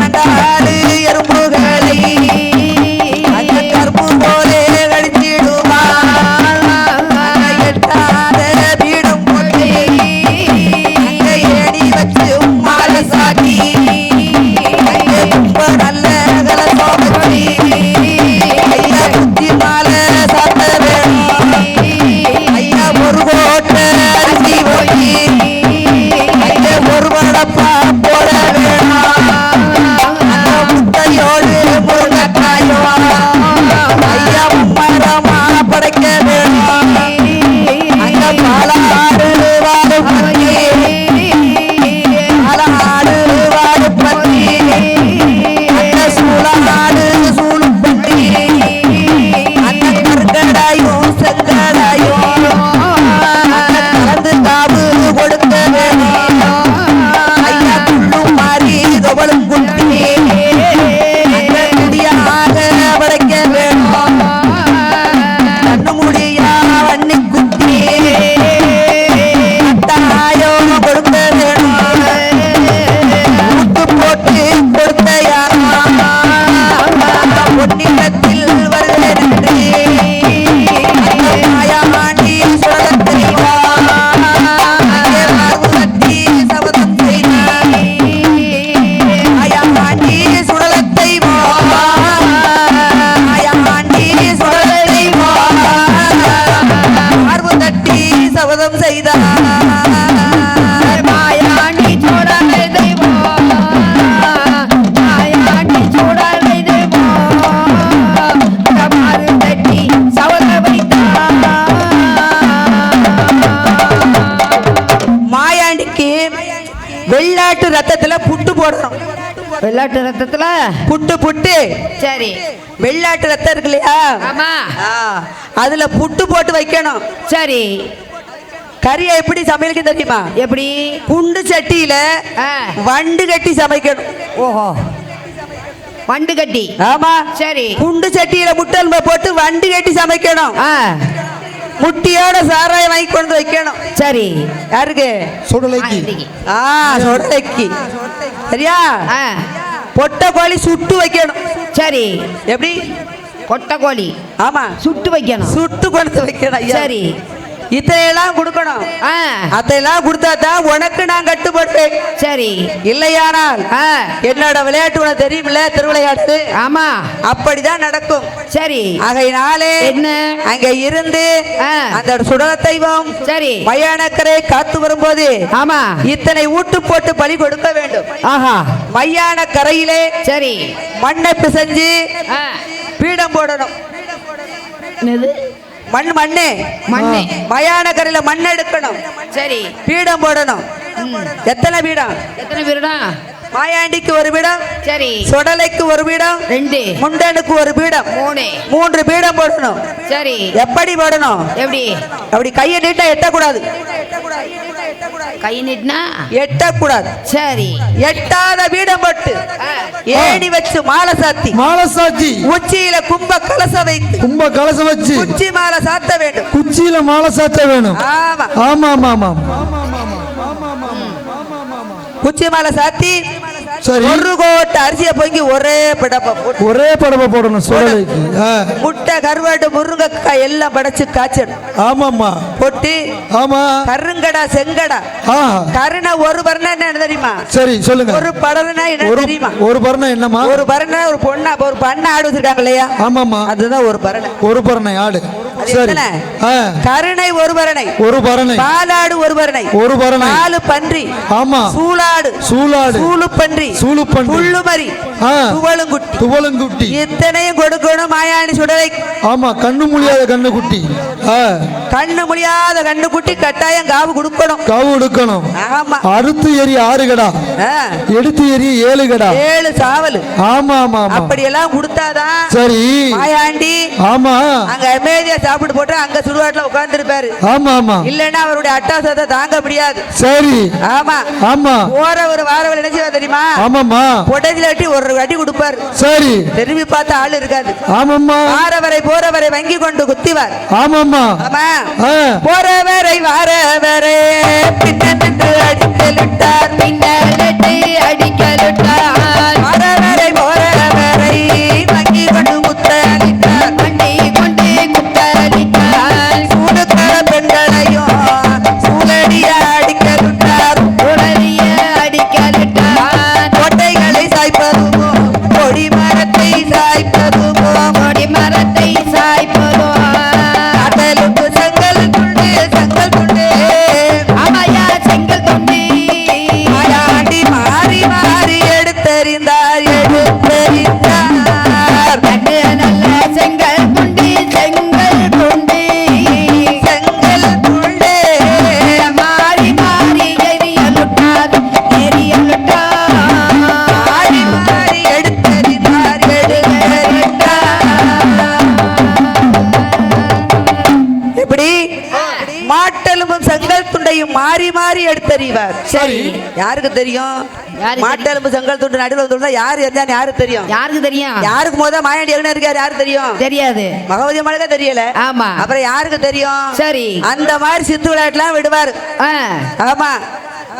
அண்டாடு எறும்புகளை அந்த கருப்பு போலே கடிச்சிடுவார், அங்கே எட்டாத பீடம் கொட்டி அங்கே ஏணி வச்சு மாலை சாட்டி அங்கே கும்ப நல்ல கலசம் வச்சு ஐயா புத்தி மாலை சாத்த வேணும், ஐயா ஒரு கோட்டை அரிசி போய் ஐயா ஒரு வடப்பா போட வேணும், அந்த முட்டையோடு முருங்கைக்காயோ ஐயா மரமா படைக்க வேணும், அந்த பாலாடு வாடு பத்தி பாலாடு வாடு பத்தி அந்த சூளாடு சூழ் பத்தி அந்த கற்கடாயும் செங்கடாயும் அந்த கலந்து காவு கொடுக்க வேணும், ஐயா புல்லும் மாறி தொவளும் குட்டி அந்த குடியாக படைக்க வேணும், கண்ணு முடியா வன்னி குட்டி கட்டாயோ கொடுக்க வேணும், ஊட்டு போட்டு கொடுத்த யாரும் அந்த பொன்னிடத்தில் வருகிறேன் மாயாண்டி சுடலத்தை பார்வதி சபதம் செய்தார், மாயாண்டி சுடலத்தை மாயாண்டி சுடலத்தை பார்வதி சபதம் செய்தார், மாயாண்டி சூடலை தெய்வம் மாயாண்டி சூடலை தெய்வம் கமாறு தட்டி சவத வைத்தார். மாயாண்டிக்கு வெள்ளாட்டு ரத்தத்துல புட்டு போடணும், வெள்ளாட்டு ரத்தத்துல புட்டு புட்டு சரி வெள்ளாட்டு ரத்தம் இருக்கு இல்லையா, ஆமா அதுல புட்டு போட்டு வைக்கணும். சரி கறியை எப்படி சமையலுக்கு தெரியுமா? எப்படி? குண்டு சட்டியில ஆ. வண்டு கட்டி சமைக்கணும். ஓஹோ வண்டு கட்டி. ஆமா சரி. குண்டு சட்டியில முட்டல் போட்டு வண்டு கட்டி சமைக்கணும். முட்டியோட சாராயம் வாங்கி கொண்டு வைக்கணும். சரி. யாருக்கு? சுடலைக்கு. சுடலைக்கு. சரியா? பொட்டை கோழி சுட்டு வைக்கணும். சரி. எப்படி? பொட்டை கோழி ஆமா சுட்டு வைக்கணும். சுட்டு கொண்டு வைக்கணும். சரி. இதையெல்லாம் கொடுக்கணும். அதையெல்லாம் கொடுத்தா தான் உனக்கு நான் கட்டுப்பட்டேன். சரி. இல்லையானால் என்னோட விளையாட்டு உனக்கு தெரியுமில்ல, திருவிளையாட்டு. ஆமா, அப்படிதான் நடக்கும். சரி. ஆகையினாலே என்ன அங்க இருந்து அந்த சுடல தெய்வம் சரி மையானக்கரை காத்து வரும்போது ஆமா இத்தனை ஊட்டு போட்டு பலி கொடுக்க வேண்டும். ஆஹா. மையான கரையிலே சரி மண்ணை பிசைஞ்சு பீடம் போடணும். மண்ணு மண்ணு மயான கரையில மண் எடுக்கணும். சரி. பீடம் போடணும். எத்தனை பீடம்? மாயாண்டிக்கு ஒரு பீடம். சரி. சுடலைக்கு ஒரு பீடம். 2. முண்டனுக்கு ஒரு பீடம். 3 பீடம் போடணும். சரி. எப்படி போடணும்? எப்படி? அப்படி கையை நீட்டா எட்டக்கூடாது. கை நீட்டினா எட்டக்கூடாது. சரி. எட்டாத பீடம் போட்டு ஏணி வச்சு மாலை சாத்தி உச்சியில கும்ப கலச வச்சு குச்சி மாலை சாத்த வேண்டும். குச்சியில மாலை சாத்த வேணும். ஆமா ஆமா ஆமா. குச்சி மாலை சாத்தி சரி. ஒரு கோட்டை அரிசியை பொங்கி ஒரே படப்ப போடணும். சுடலைக்கு முட்டை கருவாடு முருங்கைக்காய் எல்லாம் படைச்சு காய்ச்சணும். ஆமாம்மா. பொட்டி. ஆமா. கருங்கடா செங்கடா. கருணை ஒரு பரணை என்ன தெரியுமா? சரி சொல்லுங்க. ஒரு படனா என்ன தெரியுமா? ஒரு பரணை என்னமா? ஒரு பரணை ஒரு பொண்ணா ஒரு பண்ணை ஆடு வச்சிருக்காங்க இல்லையா? ஆமாம்மா. அதுதான் ஒரு பரணை. ஒரு பரணை ஆடு. சரி. கருணை ஒரு பரணை பாலாடு ஒரு பரணை பாலு பன்றி. ஆமா. சூளாடு சூளு பன்றி புள்ளுமரி துவளுங்குட்டி இத்தனையும் கொடுக்கணும் மாயாணி சுடலை. ஆமா. கண்ணு முடியாத கண்ணுக்குட்டி கட்டாயம் காவு கொடுக்கணும். ஆமா. அறுத்து எரி 6 கடா எடுத்து எரி 7 கடா 7 சாவல். ஆமா ஆமா. அப்படி எல்லாம் கொடுத்தாதான் சரி மாயாண்டி. ஆமா. அங்க அமைதியா சாப்பிட்டு போட்டு அங்க சுடுகாட்டுல உட்கார்ந்து இருப்பாரு. ஆமா ஆமா. இல்லன்னா அவருடைய அட்டாசத்தை தாங்க முடியாது. சரி. ஆமா ஆமா. ஒரு வாரம் நினைச்சு தெரியுமா? ஆமாமா. பொட்டதில வெட்டி ஒரு அடி கொடுப்பாரு. சரி. திரும்பி பார்த்த ஆள் இருக்காது. ஆமாமா. போறவரை வங்கி கொண்டு குத்திவார். ஆமாமா. ஆமா. போறவரை வாரவரை பின்னென்று அடிக்கலுட்டார். வாரவரை போறவரை வங்கி கொண்டு குத்தலிட்டார். சூடுக்கார பெண்களையும் சூழடிய அடிக்கலுட்டார். கோட்டைகளை சாய்ப்பதுமோ கொடி மரத்தை சாய்ப்பதுமோ கடலுக்கு செங்கல் துண்டு ஆமாயா செங்கல் துண்டு. மாயாண்டி மாறி மாறி எடுத்தறிந்தார். நல்ல செங்கல் துண்டு மாறி மாறி எரியலுட்டார். எப்படி? மாட்டெலும்பும் செங்கல் துண்டையும் மாறி மாறி எடுத்தறிவார். சரி. யாருக்கு தெரியும்? மாட்டெலும்பு செங்கல் துண்டு நடுவில் வந்து யாரு இருந்தான்னு யாருக்கு தெரியும்? யாருக்கு முதல்ல மாயாண்டி என்ன இருக்காரு யாருக்கு தெரியும்? தெரியாது. மகவதி மழக தெரியல. ஆமா. அப்புறம் யாருக்கு தெரியும்? சரி. அந்த மாதிரி சித்து விளையாட்டுலாம் விடுவாரு. ஆமா.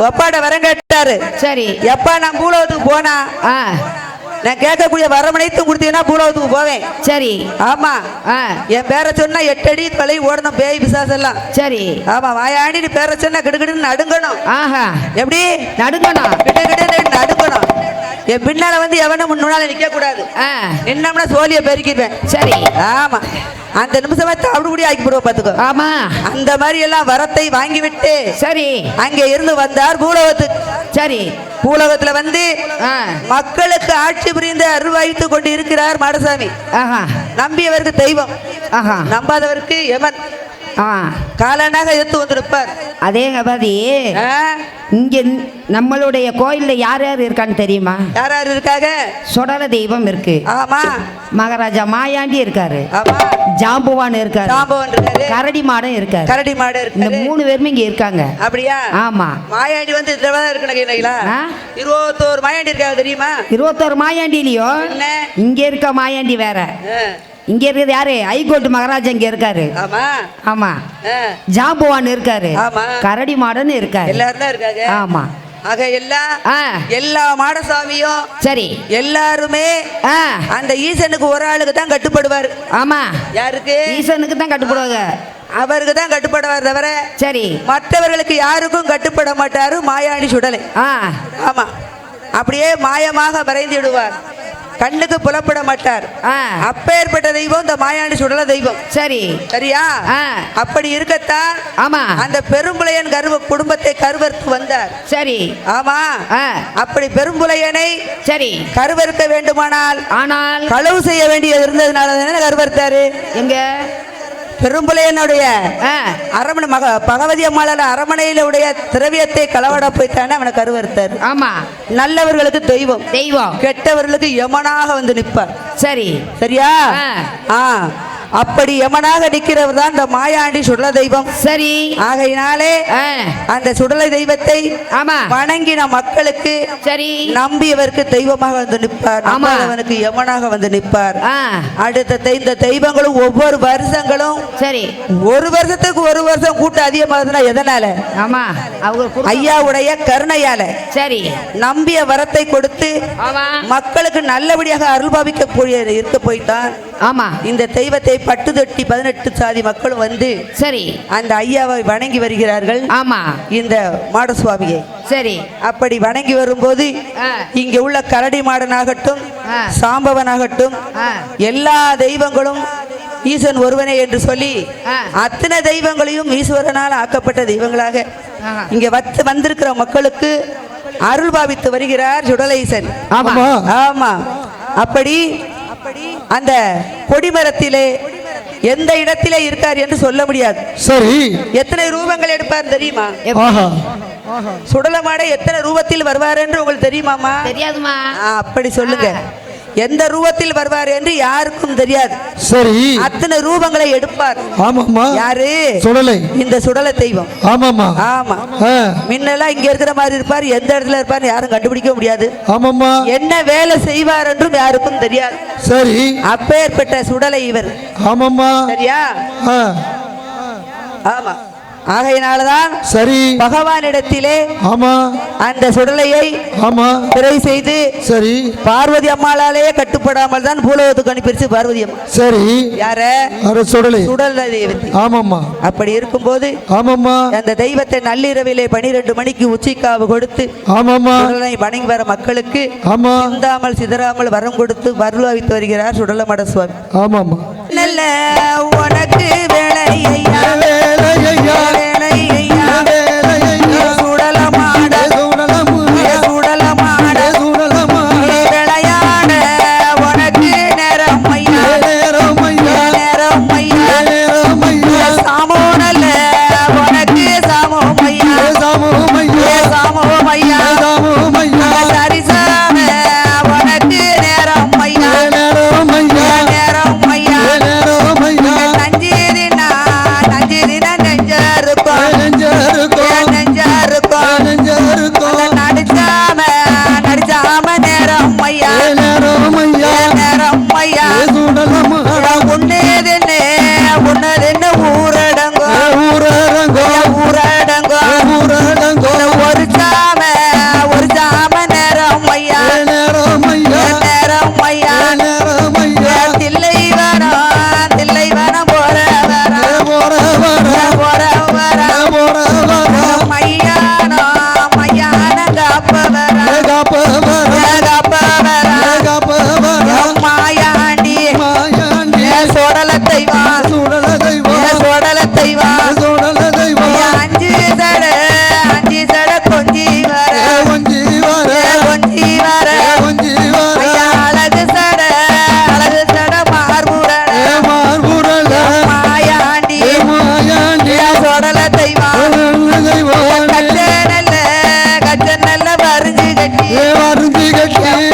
ஒப்பாட வரம் கேட்டாரு. சரி. எப்பா நான் பூலோகத்துக்கு போனா நான் கேட்கக்கூடிய வரமனைத்தும் கொடுத்தீங்கன்னா பூலோகத்துக்கு போவேன். சரி. ஆமா. என் பேரை சொன்னா 8 அடி தொலை ஓடணும் பேய் பிசாசு எல்லாம். சரி. ஆமா. வாயாண்டி பேரை சொன்னா கிடுகிடுன்னு நடுங்கணும். ஆஹா. எப்படி நடுங்கணும்? கிடுகிடுன்னு நடுங்கணும். என் பின்னால வந்து எவனும் முன்னால நிக்க கூடாது. நின்னம்னா சோழிய பெருக்கிடுவேன். சரி. ஆமா. அந்த நிமிஷமா தவிடுபடி ஆக்கி போடுவோம் பாத்துக்கோ. ஆமா. அந்த மாதிரி எல்லாம் வரத்தை வாங்கி விட்டு சரி அங்கே இருந்து வந்தார் பூலோகத்துக்கு. சரி. பூலோகத்துல வந்து மக்களுக்கு ஆட்சி புரிந்து அருள்வாய்த்து கொண்டு இருக்கிறார் மாடசாமி. நம்பியவருக்கு தெய்வம், நம்பாதவருக்கு எமன் காலனாக எடுத்து வந்திருப்பார். அதே கபாதி இங்க நம்மளுடைய கோயில்ல யார் யார் இருக்கான்னு தெரியுமா? யார் யார் இருக்காங்க? சுடல தெய்வம் இருக்கு. ஆமா. மகாராஜா மாயாண்டி இருக்காரு. ஆமா. ஜாம்புவான் இருக்காரு, ஜாம்பவான் இருக்காரு, கரடி மாடன் இருக்காரு. கரடி மாடு இருக்கு. இந்த 3 பேருமே இங்க இருக்காங்க. அப்படியா? ஆமா. மாயாண்டி வந்து இதுல இருக்குன்னு கேட்டீங்களா? 21 மாயாண்டி இருக்காங்க தெரியுமா? 21 மாயாண்டிலயோ இங்க இருக்க மாயாண்டி வேற. இங்க இருக்கிறது யாரு? ஐகோட்டு மகாராஜா இங்க இருக்காரு. ஆமா ஆமா. ஜாம்புவான் இருக்காரு, ஆமா. கரடி மாடன் இருக்காரு, எல்லாரும் தான் இருக்காங்க. ஆமா. ஆக எல்லா மாடசாமியும் சரி எல்லாருமே அந்த ஈசனுக்கு ஒரு ஆளுக்கு தான் கட்டுப்படுவார். ஆமா. யாருக்கு? ஈசனுக்கு தான் கட்டுப்படுவாங்க. அவருக்கு தான் கட்டுப்படுவார் தவிர சரி மற்றவர்களுக்கு யாருக்கும் கட்டுப்பட மாட்டாரு மாயாண்டி சுடலை. ஆமா. அப்படியே மாயமாக மறைந்து விடுவார், கண்ணுக்கு புலப்பட மாட்டார். அப்பேற்பட்ட தெய்வம் இந்த மாயாண்டி சுடல தெய்வம். சரி சரியா? அப்படி இருக்கத்தான் ஆமா அந்த பெரும்புலையன் குடும்பத்தை கருவறுத்து வந்தார். சரி ஆமா. அப்படி பெரும்புலையனை சரி கருவறுக்க வேண்டுமானால் ஆனால் களவு செய்ய வேண்டியது இருந்ததுனால தானே கருவறுத்தாரு. எங்க பெரும்புலையனுடைய அரமணை பகவதி அம்மாளால அரமனையில உடைய திரவியத்தை களவாட போய்த்தானே அவனை கருவறுத்தார். ஆமா. நல்லவர்களுக்கு தெய்வம், தெய்வம் கெட்டவர்களுக்கு யமனாக வந்து நிற்பார். சரி சரியா? அப்படி யமனாக நிற்கிறவர் தான் இந்த மாயாண்டி சுடல தெய்வம். சரி. ஆகையினாலே அந்த சுடலை தெய்வத்தை வணங்கின மக்களுக்கு சரி நம்பியவருக்கு தெய்வமாக வந்து நிற்பார், அவனுக்கு யமனாக வந்து நிற்பார். அடுத்த இந்த தெய்வங்களும் ஒவ்வொரு வருஷங்களும் சரி ஒரு வருஷத்துக்கு ஒரு வருஷம் கூட்டம் அதிகமாகுதுன்னா எதனால? ஆமா ஐயாவுடைய கருணையால. சரி நம்பிய வரத்தை கொடுத்து மக்களுக்கு நல்லபடியாக அருள்பாவிக்க இருக்க போய்தான் ஆமா இந்த தெய்வத்தை பட்டு தொட்டி 18 சாதி மக்களும் வந்து சரி அந்த ஐயாவை வணங்கி வருகிறார்கள். ஆமா இந்த மாடசுவாமியை. சரி அப்படி வணங்கி வரும்போது இங்க உள்ள கரடி மாடனாகட்டும் சாம்பவனாகட்டும் எல்லா தெய்வங்களும் ஈசன் ஒருவனே என்று சொல்லி அத்தனை தெய்வங்களையும் ஈஸ்வரனால் ஆக்கப்பட்ட தெய்வங்களாக இங்க வந்திருக்கிற மக்களுக்கு அருள் பாவித்து வருகிறார் சுடலேசன். ஆமா. அப்படி அந்த கொடிமரத்திலே எந்த இடத்திலே இருக்கார் என்று சொல்ல முடியாது. சரி எத்தனை ரூபங்கள் எடுப்பார் தெரியுமா? சுடலமாட எத்தனை ரூபத்தில் வருவார் என்று உங்களுக்கு தெரியுமாமா? தெரியாதுமா. அப்படி சொல்லுங்க. எந்த ரூபத்தில் வருவார் என்று யாருக்கும் தெரியாது. சரி அத்தனை ரூபங்களை எடுப்பார். ஆமாமா. யாரு? சுடலை. இந்த சுடலை தெய்வம். ஆமாமா. ஆமா. முன்னெல்லாம் இங்க இருக்கிற மாதிரி இருப்பார், எந்த இடத்துல இருப்பார் யாரும் கண்டுபிடிக்க முடியாது. ஆமாமா. என்ன வேலை செய்வார் என்றும் யாருக்கும் தெரியாது. சரி அப்பேற்பட்ட சுடலை இவர். ஆமாமா. சரியா? ஆமா. ஆகையினால்தான் சரி பகவானிடத்திலே ஆமா அந்த சுடலையை ஆமா திரை செய்து சரி பார்வதி அம்மாளாலே கட்டுப்படாமல் தான் பூலோகத்துக்கு அனுப்பிடுச்சு பார்வதி அம்மா. சரி யார? சுடலை. சுடலை தெய்வத்தை. ஆமாம்மா. அப்படி இருக்கும்போது ஆமாம்மா அந்த தெய்வத்தை நள்ளிரவிலே 12 மணிக்கு உச்சிக்காவு கொடுத்து ஆமாம்மா சுடலை வணங்கி வர மக்களுக்கு ஆமா சிந்தாமல் சிதறாமல் வரம் கொடுத்து வருளாவித்து வருகிறார் சுடலமட சுவாமி. ஆமாம்மா. நல்ல உனக்கு வேலையா வேலையா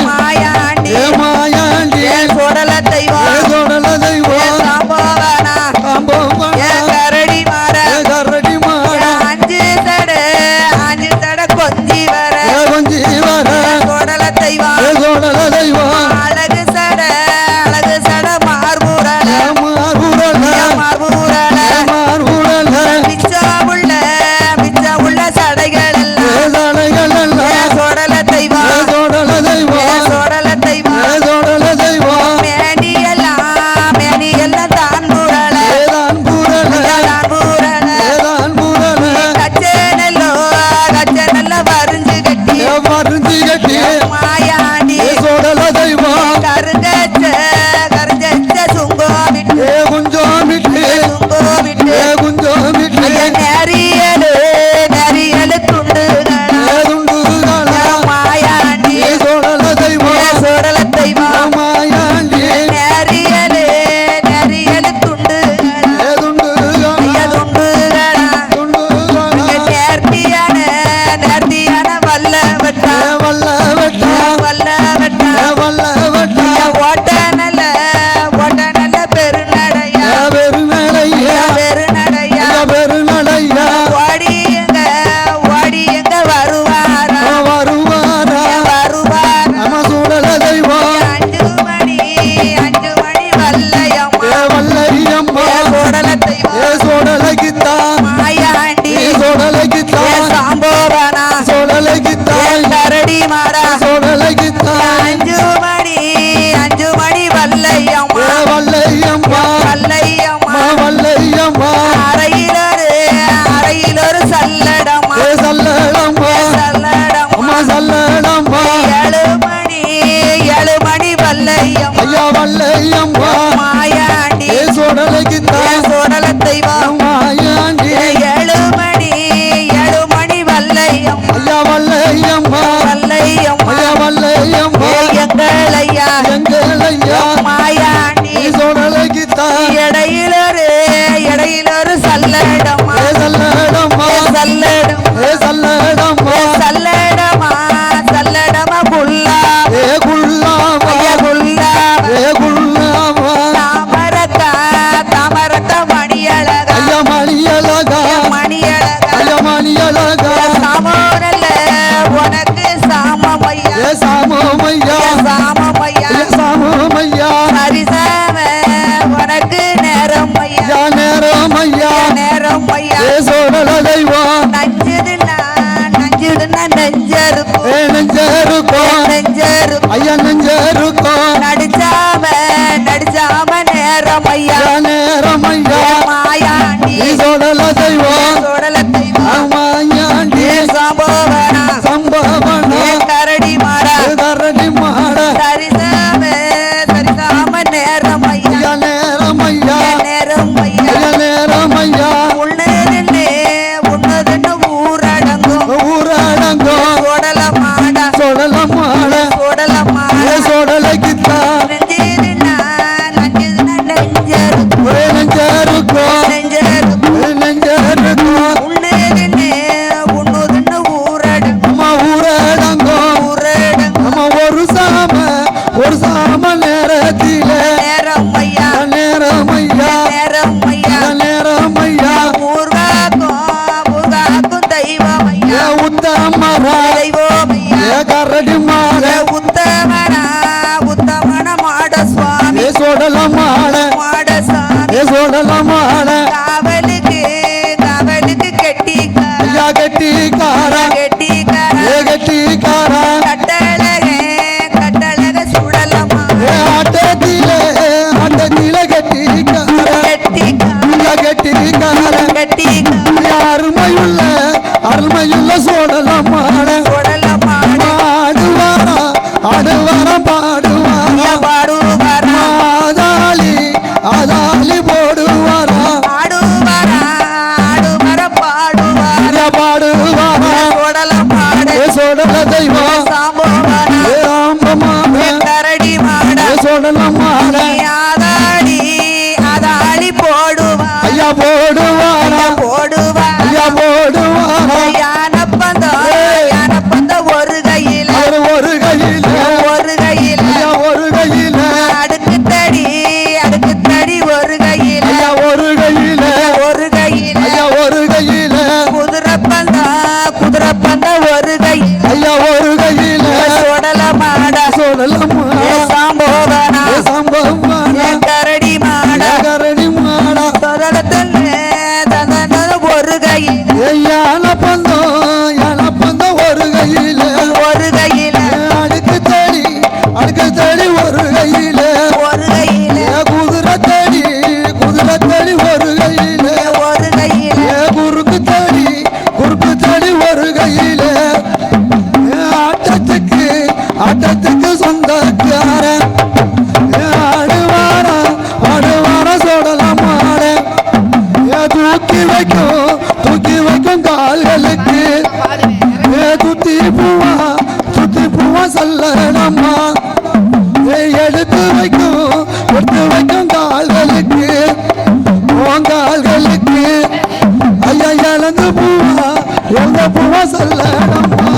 மாயாண்டி மாயாண்டி சுடல தெய்வம் அம்மா மாயாண்டி சோடலைக்கு சோடல தெய்வம் மாயாண்டி 7 மணி வல்லையம்மா ஐயா வல்லையம்மா வல்லையம்மா ஐயா வல்லையம்மா எங்களையா எங்களையா மாயாண்டி சோடலைக்கு இடையிலொரு சல்லடமா சல்லடம்மா சல்லடம் சல்லடம்மா சல்லடமா குல்லா குல்லாமா குல்லாமா தாமரத்த மணியழகா ஐயா மணியழகா ஐயா மணியழகா சாமோனல்ல உனக்கு சாமமையா சாமமையா சாமமையா சாமமையா சரிசாம உனக்கு நேரம் ஐயா நேரம் ஐயா நேரம் ஐயா சோழல தெய்வம் நஞ்சதுன்னா நெஞ்சருக்கும் நெஞ்சருக்கும் ஐயா நெஞ்சருக்கும் நடிச்சாம நேரம் ஐயா நேரம் ஐயா மாயாண்டி சோழல தெய்வம் சோடல தெய்வம் மாயாண்டி சம்பவனா சம்பவனா கரடி மாடா கரடி மாட சரிசாம நேரம் ஐயா நேரம் ஐயா நேரம் ஐயா நேரம் ஐயா உன்னதுன்னு ஊரடங்கும் ஊரடங்கும் சோடல மாடா சோழல மாட சோடல மாடா சோழலைக்கு நெஞ்சருக்கும் நெஞ்சருக்கும் நெஞ்சருக்கும் உன்னதுன்னு ஊரடங்கும் அம்மா ஊரடங்கும் அம்மா ஒரு சாம நேரத்தில நேரம் ஐயா நேரம் ஐயா நேரம் ஐயா நேரம் ஐயா ஊர்காக்கும் தெய்வம் ஐயா உத்தமரா தெய்வம் ஐயா கரடி மாட உத்தமன மாட சுவாமி சோடல மாட மாடசாமி சோடல மாட காவலுக்கு கெட்டிக்கார ஐயா கெட்டிக்காரா கெட்டிக்கார கெட்டிக்காரா கட்டழக சுடலமா ஆட்டத்தில கெட்டிக்கார கெட்டிக்கார கெட்டிக்கார அருமையுள்ள சோடல மாட சுடலமா ஆடுவாரா பாடுவாரா பாடுவாரா ஆதாளி போடுவாரா ஆடுவாரா பாடுவாரா பாடுவாரா சுடலமாட சோடல தெய்வம் சாம்பவாரா ஆம்பமான கரடி மாட சோடல மாட ஆதாளி போடுவா ஐயா போடுவாரா போடுவா ஐயா போடுவாரா யானப்பந்த ஒரு கையில ஒரு கையில ஐயா ஒரு கையில அடுக்கு தடி ஒரு கையில ஐயா ஒரு கையில ஐயா ஒரு கையில குதிரப்பந்த ஒரு கையில ஐயா ஒரு கையில சுடல மாட சோடல மாட சாம்போவனா சம்பவமான கரடி மாட கரடி மாட சொரடத்தில் ஒரு கையில யான பந்தம் ஒரு கையில அடுக்கு தேடி ஒரு கையில குதிரை தேடி ஒரு கையில குறுக்கு தேடி ஒரு கையில ஆட்டத்துக்கு சொந்தக்காரன் ஆடுவாரா சோடல மாட தூக்கி வைக்கும் கால்களுக்கு துத்தி பூவா சல்லடம்மா எடுத்து வைக்கும் கால்களுக்கு கால்களுக்கு ஐயா இழந்து பூவா சல்லடம்மா